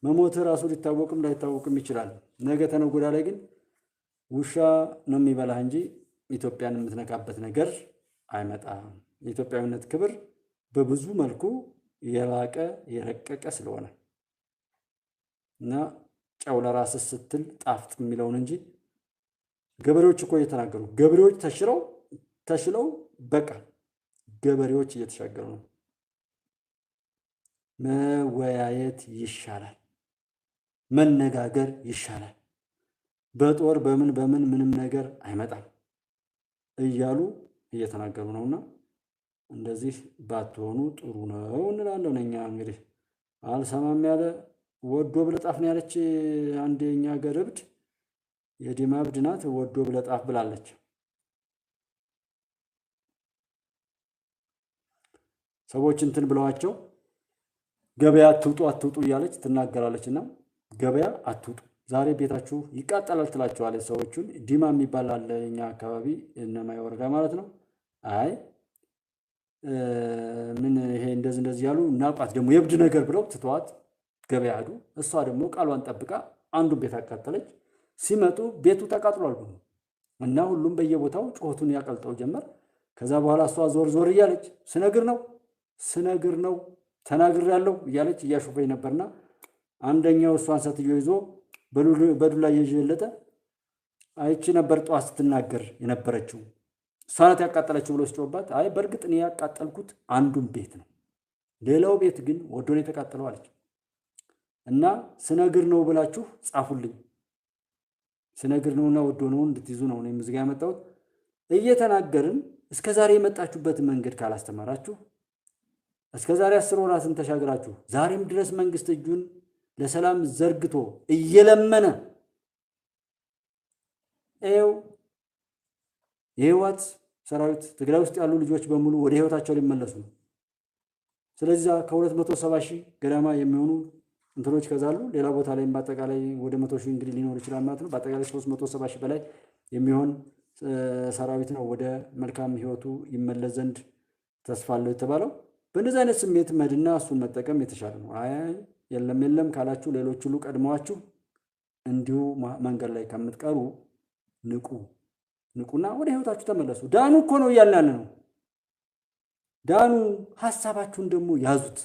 መሞትህ ራሱ ሊታወቅም ላይታወቅም ይችላል። ነገ ተነገ ወዲያ ላይ ግን ውሻ ነው የሚበላህ እንጂ ኢትዮጵያን የምትነካበት ነገር አይመጣም። የኢትዮጵያዊነት ክብር በብዙ መልኩ የላቀ የረቀቀ ስለሆነ እና ጨው ለራስህ ስትል ጣፍጥ የሚለውን እንጂ ገበሬዎች እኮ እየተናገሩ ገበሬዎች ተሽለው በቃ ገበሬዎች እየተሻገሩ ነው። መወያየት ይሻላል፣ መነጋገር ይሻላል፣ በጦር በምን ምንም ነገር አይመጣም እያሉ እየተናገሩ ነውና እንደዚህ ባትሆኑ ጥሩ ነው እንላለን። እኛ እንግዲህ አልሰማም ያለ ወዶ ብለጣፍ ነው ያለች አንደኛ ሀገር እብድ የዲማ እብድ ናት። ወዶ ብለጣፍ ብላለች። ሰዎች እንትን ብለዋቸው ገበያ አትውጡ እያለች ትናገራለች። እና ገበያ አትውጡ፣ ዛሬ ቤታችሁ ይቃጠላል ትላቸዋለች ሰዎቹን። ዲማ የሚባል አለ እኛ አካባቢ እነማይ ወረዳ ማለት ነው። አይ ምን ይሄ እንደዚህ ያሉ እናውቃት ደግሞ የእብድ ነገር ብለው ትተዋት ገበያ ሄዱ። እሷ ደግሞ ቃሏን ጠብቃ አንዱን ቤት አቃጠለች። ሲመጡ ቤቱ ተቃጥሏል እና ሁሉም በየቦታው ጩኸቱን ያቀልጠው ጀመር። ከዛ በኋላ እሷ ዞር እያለች ስነግር ነው ተናግሬያለሁ እያለች እያሾፈኝ ነበርና አንደኛው እሷን ሴትዮ ይዞ በዱላ እየጀለጠ አይቺ ነበር ጧት ስትናገር የነበረችው እሷ ናት ያቃጠለችው ብሎ ሲጮባት፣ አይ በእርግጥ እኔ ያቃጠልኩት አንዱን ቤት ነው፣ ሌላው ቤት ግን ወዶ ነው የተቃጠለው አለች። እና ስነግር ነው ብላችሁ ጻፉልኝ። ስነግር ነውና ወዶ ነው እንድትይዙ ነው እኔ ምዝጋ ያመጣሁት። እየተናገርን እስከዛሬ የመጣችሁበት መንገድ ካላስተማራችሁ እስከዛሬ 10 ወራትን ተሻግራችሁ ዛሬም ድረስ መንግስት እጁን ለሰላም ዘርግቶ እየለመነ ይኸው የህወሓት ሰራዊት ትግራይ ውስጥ ያሉ ልጆች በሙሉ ወደ ህይወታቸው ሊመለሱ ነው። ስለዚህ ከ270 ሺህ ገዳማ የሚሆኑ እንትኖች ከዛሉ ሌላ ቦታ ላይ በአጠቃላይ ወደ 100 ሺህ እንግዲህ ሊኖር ይችላል ማለት ነው። በአጠቃላይ 370 ሺህ በላይ የሚሆን ሰራዊት ነው ወደ መልካም ህይወቱ ይመለስ ዘንድ ተስፋ አለው የተባለው። በእንደዚህ አይነት ስሜት መድና እሱን መጠቀም የተሻለ ነው። አይ የለም ካላችሁ ሌሎች ሁሉ ቀድመዋችሁ እንዲሁ መንገድ ላይ ከምትቀሩ ንቁና ወደ ህይወታችሁ ተመለሱ። ዳኑ እኮ ነው እያልን ነው። ዳኑ። ሐሳባችሁን ደግሞ ያዙት፣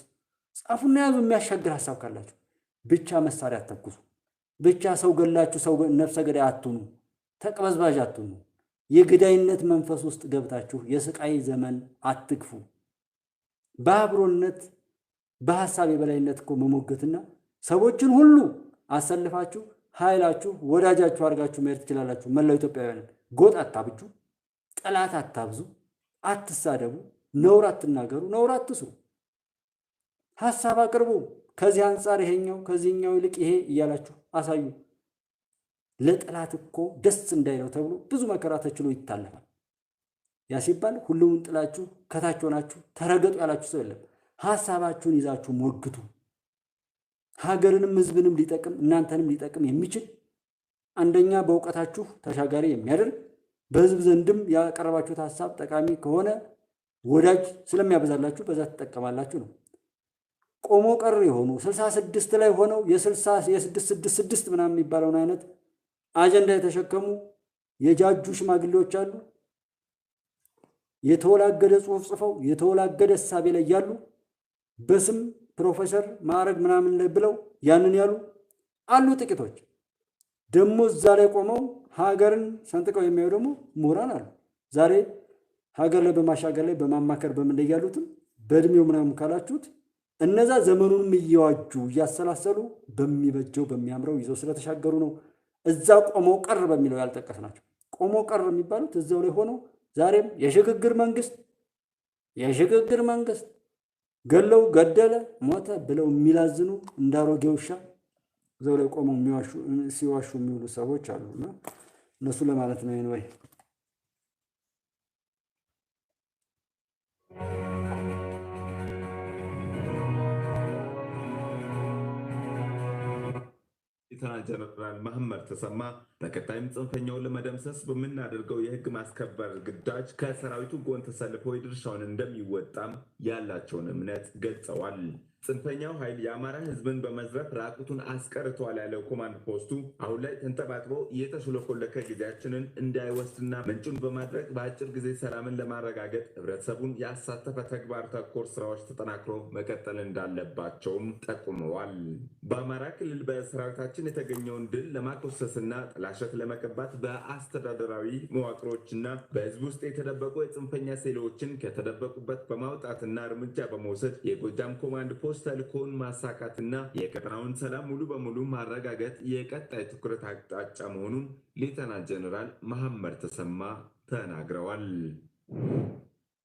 ጻፉና ያዙ። የሚያሻግር ሐሳብ ካላችሁ ብቻ መሳሪያ አትተኩሱ። ብቻ ሰው ገላችሁ ሰው ነፍሰ ገዳይ አትሁኑ፣ ተቅበዝባዥ አትሁኑ። የግዳይነት መንፈስ ውስጥ ገብታችሁ የስቃይ ዘመን አትግፉ። በአብሮነት በሐሳብ የበላይነት እኮ መሞገትና ሰዎችን ሁሉ አሰልፋችሁ ኃይላችሁ ወዳጃችሁ አድርጋችሁ መሄድ ትችላላችሁ። መላው ኢትዮጵያውያን ጎጥ አታብጁ፣ ጠላት አታብዙ፣ አትሳደቡ፣ ነውር አትናገሩ፣ ነውር አትስሩ። ሐሳብ አቅርቡ። ከዚህ አንጻር ይሄኛው ከዚህኛው ይልቅ ይሄ እያላችሁ አሳዩ። ለጠላት እኮ ደስ እንዳይለው ተብሎ ብዙ መከራ ተችሎ ይታለፋል። ያ ሲባል ሁሉም ጥላችሁ ከታች ሆናችሁ ተረገጡ ያላችሁ ሰው የለም። ሐሳባችሁን ይዛችሁ ሞግቱ። ሀገርንም ህዝብንም ሊጠቅም እናንተንም ሊጠቅም የሚችል አንደኛ በእውቀታችሁ ተሻጋሪ የሚያደርግ በህዝብ ዘንድም ያቀረባችሁት ሐሳብ ጠቃሚ ከሆነ ወዳጅ ስለሚያበዛላችሁ በዛ ትጠቀማላችሁ ነው። ቆሞ ቀር የሆኑ 66 ላይ ሆነው የ666 ምናምን የሚባለውን አይነት አጀንዳ የተሸከሙ የጃጁ ሽማግሌዎች አሉ። የተወላገደ ጽሑፍ ጽፈው የተወላገደ እሳቤ ላይ ያሉ በስም ፕሮፌሰር ማዕረግ ምናምን ብለው ያንን ያሉ አሉ ጥቂቶች። ደግሞ እዛ ላይ ቆመው ሀገርን ሰንጥቀው የሚያዩ ደግሞ ምሁራን አሉ። ዛሬ ሀገር ላይ በማሻገር ላይ በማማከር በምን ላይ ያሉትም በእድሜው ምናምን ካላችሁት እነዛ ዘመኑንም እየዋጁ እያሰላሰሉ በሚበጀው በሚያምረው ይዘው ስለተሻገሩ ነው እዛ ቆመው ቀር በሚለው ያልጠቀስናቸው። ቆመው ቀር የሚባሉት እዛው ላይ ሆነው ዛሬም የሽግግር መንግስት ገለው ገደለ ሞተ ብለው የሚላዝኑ እንዳሮጌ ውሻ እዛው ላይ ቆመው ሲዋሹ የሚውሉ ሰዎች አሉና እነሱ ለማለት ነው። ወይ ሌተናል ጀነራል መሐመድ ተሰማ በቀጣይም ጽንፈኛውን ለመደምሰስ በምናደርገው የህግ ማስከበር ግዳጅ ከሰራዊቱ ጎን ተሰልፎ የድርሻውን እንደሚወጣም ያላቸውን እምነት ገልጸዋል። ጽንፈኛው ኃይል የአማራ ህዝብን በመዝረፍ ራቁቱን አስቀርተዋል ያለው ኮማንድ ፖስቱ አሁን ላይ ተንጠባጥቦ የተሽለኮለከ ጊዜያችንን እንዳይወስድና ምንጩን በማድረግ በአጭር ጊዜ ሰላምን ለማረጋገጥ ህብረተሰቡን ያሳተፈ ተግባር ተኮር ስራዎች ተጠናክሮ መቀጠል እንዳለባቸውም ጠቁመዋል። በአማራ ክልል በሰራዊታችን የተገኘውን ድል ለማኮሰስና ጥላሸት ለመቀባት በአስተዳደራዊ መዋቅሮችና በህዝብ ውስጥ የተደበቁ የጽንፈኛ ሴሎችን ከተደበቁበት በማውጣትና እርምጃ በመውሰድ የጎጃም ኮማንድ ፖስት ተልእኮውን ማሳካትና የቀጠናውን ሰላም ሙሉ በሙሉ ማረጋገጥ የቀጣይ ትኩረት አቅጣጫ መሆኑን ሌተናል ጀነራል መሐመድ ተሰማ ተናግረዋል።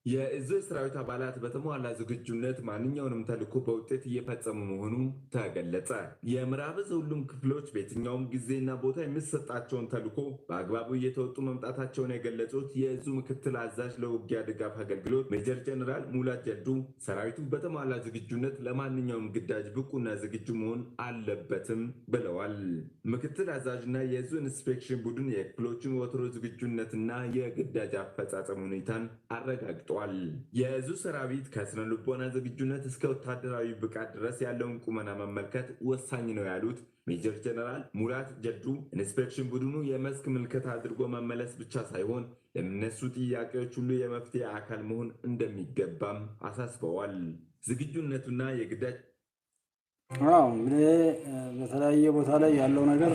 የእዙ ሰራዊት አባላት በተሟላ ዝግጁነት ማንኛውንም ተልእኮ በውጤት እየፈጸሙ መሆኑ ተገለጸ። የምዕራብ ዕዝ ሁሉም ክፍሎች በየትኛውም ጊዜና ቦታ የሚሰጣቸውን ተልእኮ በአግባቡ እየተወጡ መምጣታቸውን የገለጹት የእዙ ምክትል አዛዥ ለውጊያ ድጋፍ አገልግሎት ሜጀር ጀነራል ሙላት ጀዱ ሰራዊቱ በተሟላ ዝግጁነት ለማንኛውም ግዳጅ ብቁና ዝግጁ መሆን አለበትም ብለዋል። ምክትል አዛዥና የእዙ ኢንስፔክሽን ቡድን የክፍሎቹን ወትሮ ዝግጁነትና የግዳጅ አፈጻጸም ሁኔታን አረጋግጠዋል። የእዙ ሰራዊት ከስነ ልቦና ዝግጁነት እስከ ወታደራዊ ብቃት ድረስ ያለውን ቁመና መመልከት ወሳኝ ነው ያሉት ሜጀር ጀነራል ሙላት ጀዱ ኢንስፔክሽን ቡድኑ የመስክ ምልከታ አድርጎ መመለስ ብቻ ሳይሆን ለሚነሱ ጥያቄዎች ሁሉ የመፍትሄ አካል መሆን እንደሚገባም አሳስበዋል። ዝግጁነቱና የግዳጅ እንግዲህ በተለያየ ቦታ ላይ ያለው ነገር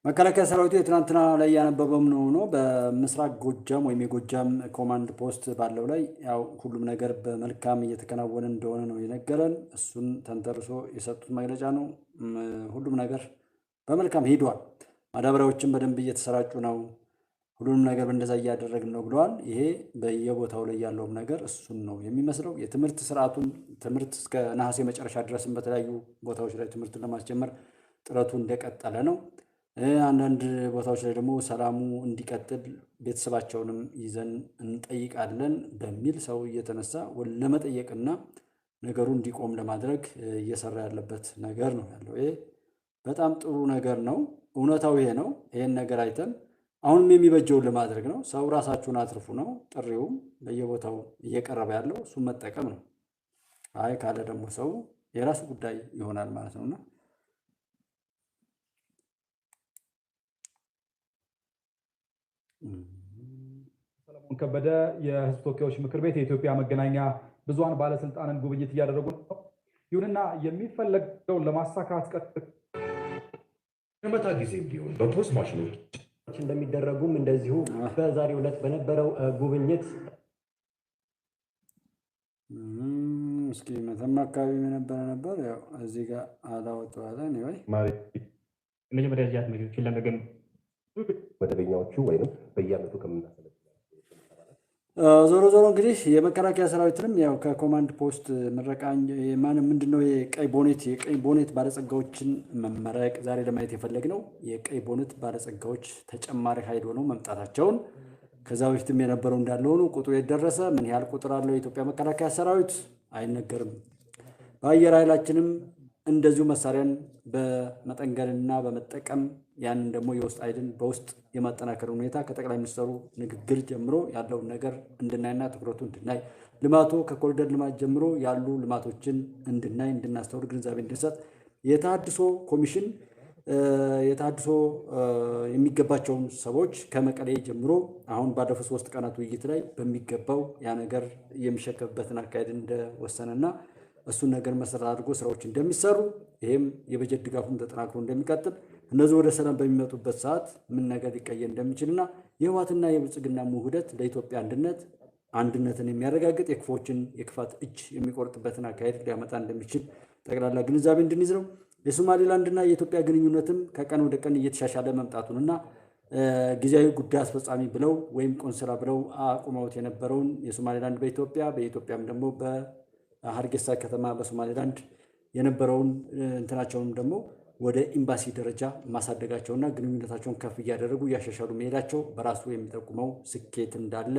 መከላከያ ሰራዊቱ የትናንትና ላይ ያነበበም ነው። በምስራቅ ጎጃም ወይም የጎጃም ኮማንድ ፖስት ባለው ላይ ያው ሁሉም ነገር በመልካም እየተከናወነ እንደሆነ ነው የነገረን። እሱን ተንተርሶ የሰጡት መግለጫ ነው። ሁሉም ነገር በመልካም ሄዷል። ማዳበሪያዎችን በደንብ እየተሰራጩ ነው። ሁሉም ነገር እንደዛ እያደረግን ነው ብለዋል። ይሄ በየቦታው ላይ ያለውም ነገር እሱን ነው የሚመስለው። የትምህርት ስርዓቱን ትምህርት እስከ ነሐሴ መጨረሻ ድረስም በተለያዩ ቦታዎች ላይ ትምህርቱን ለማስጀመር ጥረቱ እንደቀጠለ ነው። አንዳንድ ቦታዎች ላይ ደግሞ ሰላሙ እንዲቀጥል ቤተሰባቸውንም ይዘን እንጠይቃለን በሚል ሰው እየተነሳ ለመጠየቅና ነገሩ እንዲቆም ለማድረግ እየሰራ ያለበት ነገር ነው ያለው። ይሄ በጣም ጥሩ ነገር ነው። እውነታው ይሄ ነው። ይሄን ነገር አይተን አሁንም የሚበጀውን ለማድረግ ነው። ሰው ራሳችሁን አትርፉ ነው ጥሪውም በየቦታው እየቀረበ ያለው እሱን መጠቀም ነው። አይ ካለ ደግሞ ሰው የራሱ ጉዳይ ይሆናል ማለት ነውና ሰለሞን ከበደ የህዝብ ተወካዮች ምክር ቤት የኢትዮጵያ መገናኛ ብዙሃን ባለስልጣንን ጉብኝት እያደረጉ ነው። ይሁንና የሚፈለገውን ለማሳካት የመታ ጊዜ ቢሆን በፖስት ማሽኖች እንደሚደረጉም እንደዚሁ በዛሬው ዕለት በነበረው ጉብኝት እስኪ መተማ አካባቢ ነበር ያው እዚህ ጋር አላወጣዋለን ወይ ማሪ መጀመሪያ ዚያት መሪዎችን ለመገም መደበኛዎቹ ወይንም በየዓመቱ ከምናሰለጥናቸው ዞሮ ዞሮ እንግዲህ የመከላከያ ሰራዊትንም ያው ከኮማንድ ፖስት ምረቃኝ ምንድነው የቀይ ቦኔት ባለጸጋዎችን መመረቅ ዛሬ ለማየት የፈለግነው የቀይ ቦኔት ባለጸጋዎች ተጨማሪ ኃይል ሆነው መምጣታቸውን ከዛ በፊትም የነበረው እንዳለ ሆኖ ቁጥሩ የደረሰ ምን ያህል ቁጥር አለው የኢትዮጵያ መከላከያ ሰራዊት አይነገርም። በአየር ኃይላችንም እንደዚሁ መሳሪያን በመጠንገንና በመጠቀም ያንን ደግሞ የውስጥ ኃይልን በውስጥ የማጠናከር ሁኔታ ከጠቅላይ ሚኒስትሩ ንግግር ጀምሮ ያለውን ነገር እንድናይና ትኩረቱ እንድናይ ልማቱ ከኮሪደር ልማት ጀምሮ ያሉ ልማቶችን እንድናይ እንድናስተውል ግንዛቤ እንድንሰጥ የተሃድሶ ኮሚሽን የተሃድሶ የሚገባቸውን ሰዎች ከመቀሌ ጀምሮ አሁን ባለፉት 3 ቀናት ውይይት ላይ በሚገባው ያ ነገር የሚሸከፍበትን አካሄድ እንደወሰነና እሱን ነገር መሰረት አድርጎ ስራዎች እንደሚሰሩ ይሄም የበጀት ድጋፉን ተጠናክሮ እንደሚቀጥል እነዚህ ወደ ሰላም በሚመጡበት ሰዓት ምን ነገር ሊቀየር እንደሚችልና የህወሓትና የብልጽግና ውህደት ለኢትዮጵያ አንድነትን የሚያረጋግጥ የክፎችን የክፋት እጅ የሚቆርጥበትን አካሄድ ሊያመጣ እንደሚችል ጠቅላላ ግንዛቤ እንድንይዝ ነው። የሶማሌላንድና የኢትዮጵያ ግንኙነትም ከቀን ወደ ቀን እየተሻሻለ መምጣቱንና ጊዜያዊ ጉዳይ አስፈጻሚ ብለው ወይም ቆንስላ ብለው አቁመውት የነበረውን የሶማሌላንድ በኢትዮጵያም ደግሞ በሀርጌሳ ከተማ በሶማሌላንድ የነበረውን እንትናቸውን ደግሞ ወደ ኤምባሲ ደረጃ ማሳደጋቸውና ግንኙነታቸውን ከፍ እያደረጉ እያሻሻሉ መሄዳቸው በራሱ የሚጠቁመው ስኬት እንዳለ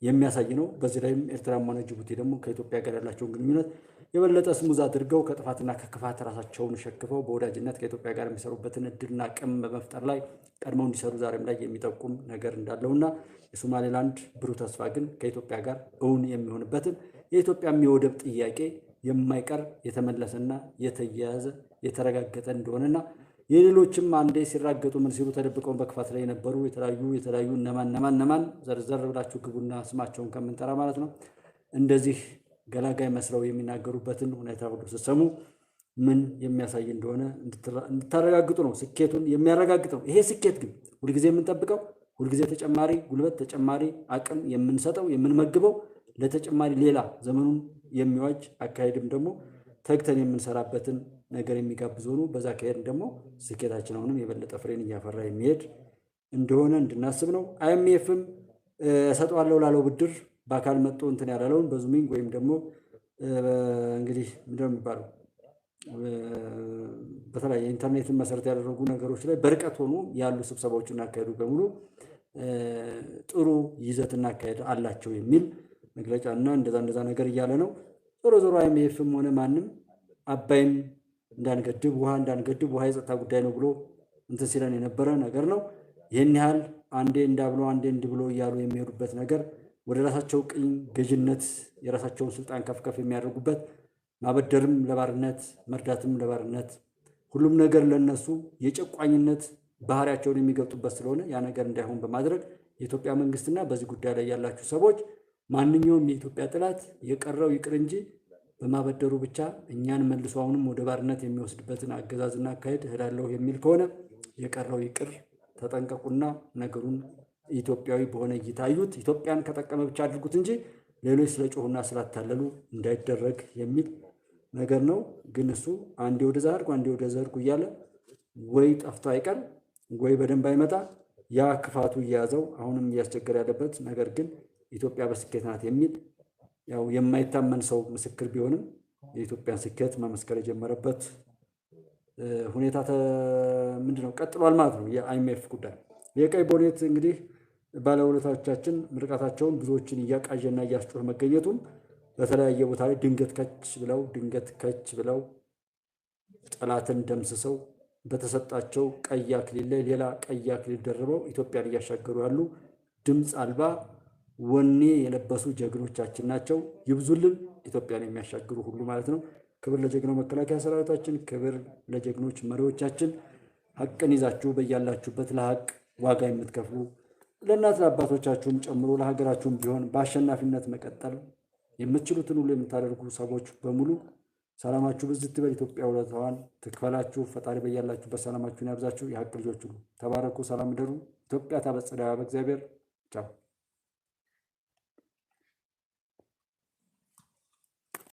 የሚያሳይ ነው። በዚህ ላይም ኤርትራም ሆነ ጅቡቲ ደግሞ ከኢትዮጵያ ጋር ያላቸውን ግንኙነት የበለጠ ስሙዝ አድርገው ከጥፋትና ከክፋት ራሳቸውን ሸክፈው በወዳጅነት ከኢትዮጵያ ጋር የሚሰሩበትን እድልና አቅም በመፍጠር ላይ ቀድመው እንዲሰሩ ዛሬም ላይ የሚጠቁም ነገር እንዳለውና የሶማሌላንድ ብሩህ ተስፋ ግን ከኢትዮጵያ ጋር እውን የሚሆንበትን የኢትዮጵያ የወደብ ጥያቄ የማይቀር የተመለሰና የተያያዘ የተረጋገጠ እንደሆነና የሌሎችም አንዴ ሲራገጡ ምን ሲሉ ተደብቀው በክፋት ላይ የነበሩ የተለያዩ እነማን ዘርዘር ብላችሁ ግቡና ስማቸውን ከምንጠራ ማለት ነው እንደዚህ ገላጋይ መስለው የሚናገሩበትን ሁኔታ ሁሉ ስትሰሙ ምን የሚያሳይ እንደሆነ እንድታረጋግጡ ነው። ስኬቱን የሚያረጋግጥ ነው። ይሄ ስኬት ግን ሁልጊዜ የምንጠብቀው ሁልጊዜ ተጨማሪ ጉልበት ተጨማሪ አቅም የምንሰጠው የምንመግበው ለተጨማሪ ሌላ ዘመኑን የሚዋጅ አካሄድም ደግሞ ተግተን የምንሰራበትን ነገር የሚጋብዝ ሆኖ በዛ አካሄድ ደግሞ ስኬታችን አሁንም የበለጠ ፍሬን እያፈራ የሚሄድ እንደሆነ እንድናስብ ነው። አይኤምኤፍም እሰጠዋለሁ ላለው ብድር በአካል መጥቶ እንትን ያላለውን በዙሚንግ ወይም ደግሞ እንግዲህ ምንድን ነው የሚባለው በተለያየ ኢንተርኔትን መሰረት ያደረጉ ነገሮች ላይ በርቀት ሆኖ ያሉ ስብሰባዎችና አካሄዱ በሙሉ ጥሩ ይዘትና አካሄድ አላቸው የሚል መግለጫና እንደዛ ነገር እያለ ነው። ዞሮ አይኤምኤፍም ሆነ ማንም አባይን እንዳንገድብ ውሃ የጸጥታ ጉዳይ ነው ብሎ እንትን ሲለን የነበረ ነገር ነው። ይህን ያህል አንዴ እንዳብሎ አንዴ እንድብሎ እያሉ የሚሄዱበት ነገር ወደ ራሳቸው ቅኝ ገዥነት የራሳቸውን ስልጣን ከፍ የሚያደርጉበት ማበደርም ለባርነት መርዳትም ለባርነት ሁሉም ነገር ለነሱ የጨቋኝነት ባህሪያቸውን የሚገልጡበት ስለሆነ ያ ነገር እንዳይሆን በማድረግ የኢትዮጵያ መንግስትና በዚህ ጉዳይ ላይ ያላችሁ ሰዎች ማንኛውም የኢትዮጵያ ጥላት የቀረው ይቅር እንጂ በማበደሩ ብቻ እኛን መልሶ አሁንም ወደ ባርነት የሚወስድበትን አገዛዝና አካሄድ እሄዳለሁ የሚል ከሆነ የቀረው ይቅር ተጠንቀቁና ነገሩን ኢትዮጵያዊ በሆነ እይታ አዩት። ኢትዮጵያን ከጠቀመ ብቻ አድርጉት እንጂ ሌሎች ስለጮሁና ስላታለሉ እንዳይደረግ የሚል ነገር ነው። ግን እሱ አንዴ ወደዛ አድርጉ አንዴ ወደዛ አድርጉ እያለ ወይ ጠፍቶ አይቀር ወይ በደንብ አይመጣ ያ ክፋቱ እየያዘው አሁንም እያስቸገረ ያለበት ነገር ግን ኢትዮጵያ በስኬት ናት የሚል ያው የማይታመን ሰው ምስክር ቢሆንም የኢትዮጵያን ስኬት መመስከር የጀመረበት ሁኔታ ምንድነው ቀጥሏል ማለት ነው። የአይኤምኤፍ ጉዳይ የቀይ ቦኔት እንግዲህ ባለውለታዎቻችን ምርቃታቸውን ብዙዎችን እያቃዠና እያስጮህ መገኘቱም በተለያየ ቦታ ላይ ድንገት ከች ብለው ጠላትን ደምስሰው በተሰጣቸው ቀይ አክሊል ላይ ሌላ ቀይ አክሊል ደርበው ኢትዮጵያን እያሻገሩ ያሉ ድምፅ አልባ ወኔ የለበሱ ጀግኖቻችን ናቸው። ይብዙልን ኢትዮጵያን የሚያሻግሩ ሁሉ ማለት ነው። ክብር ለጀግናው መከላከያ ሰራዊታችን፣ ክብር ለጀግኖች መሪዎቻችን። ሀቅን ይዛችሁ በያላችሁበት ለሀቅ ዋጋ የምትከፍሉ ለእናት ለአባቶቻችሁም ጨምሮ ለሀገራችሁም ቢሆን በአሸናፊነት መቀጠል የምትችሉትን ሁሉ የምታደርጉ ሰዎች በሙሉ ሰላማችሁ ብዝት ይበል። ኢትዮጵያ ውለታዋን ትክፈላችሁ። ፈጣሪ በያላችሁበት ሰላማችሁን ያብዛችሁ። የሀቅ ልጆች ሁሉ ተባረኩ። ሰላም ደሩ። ኢትዮጵያ ታበጽሕና በእግዚአብሔር። ቻው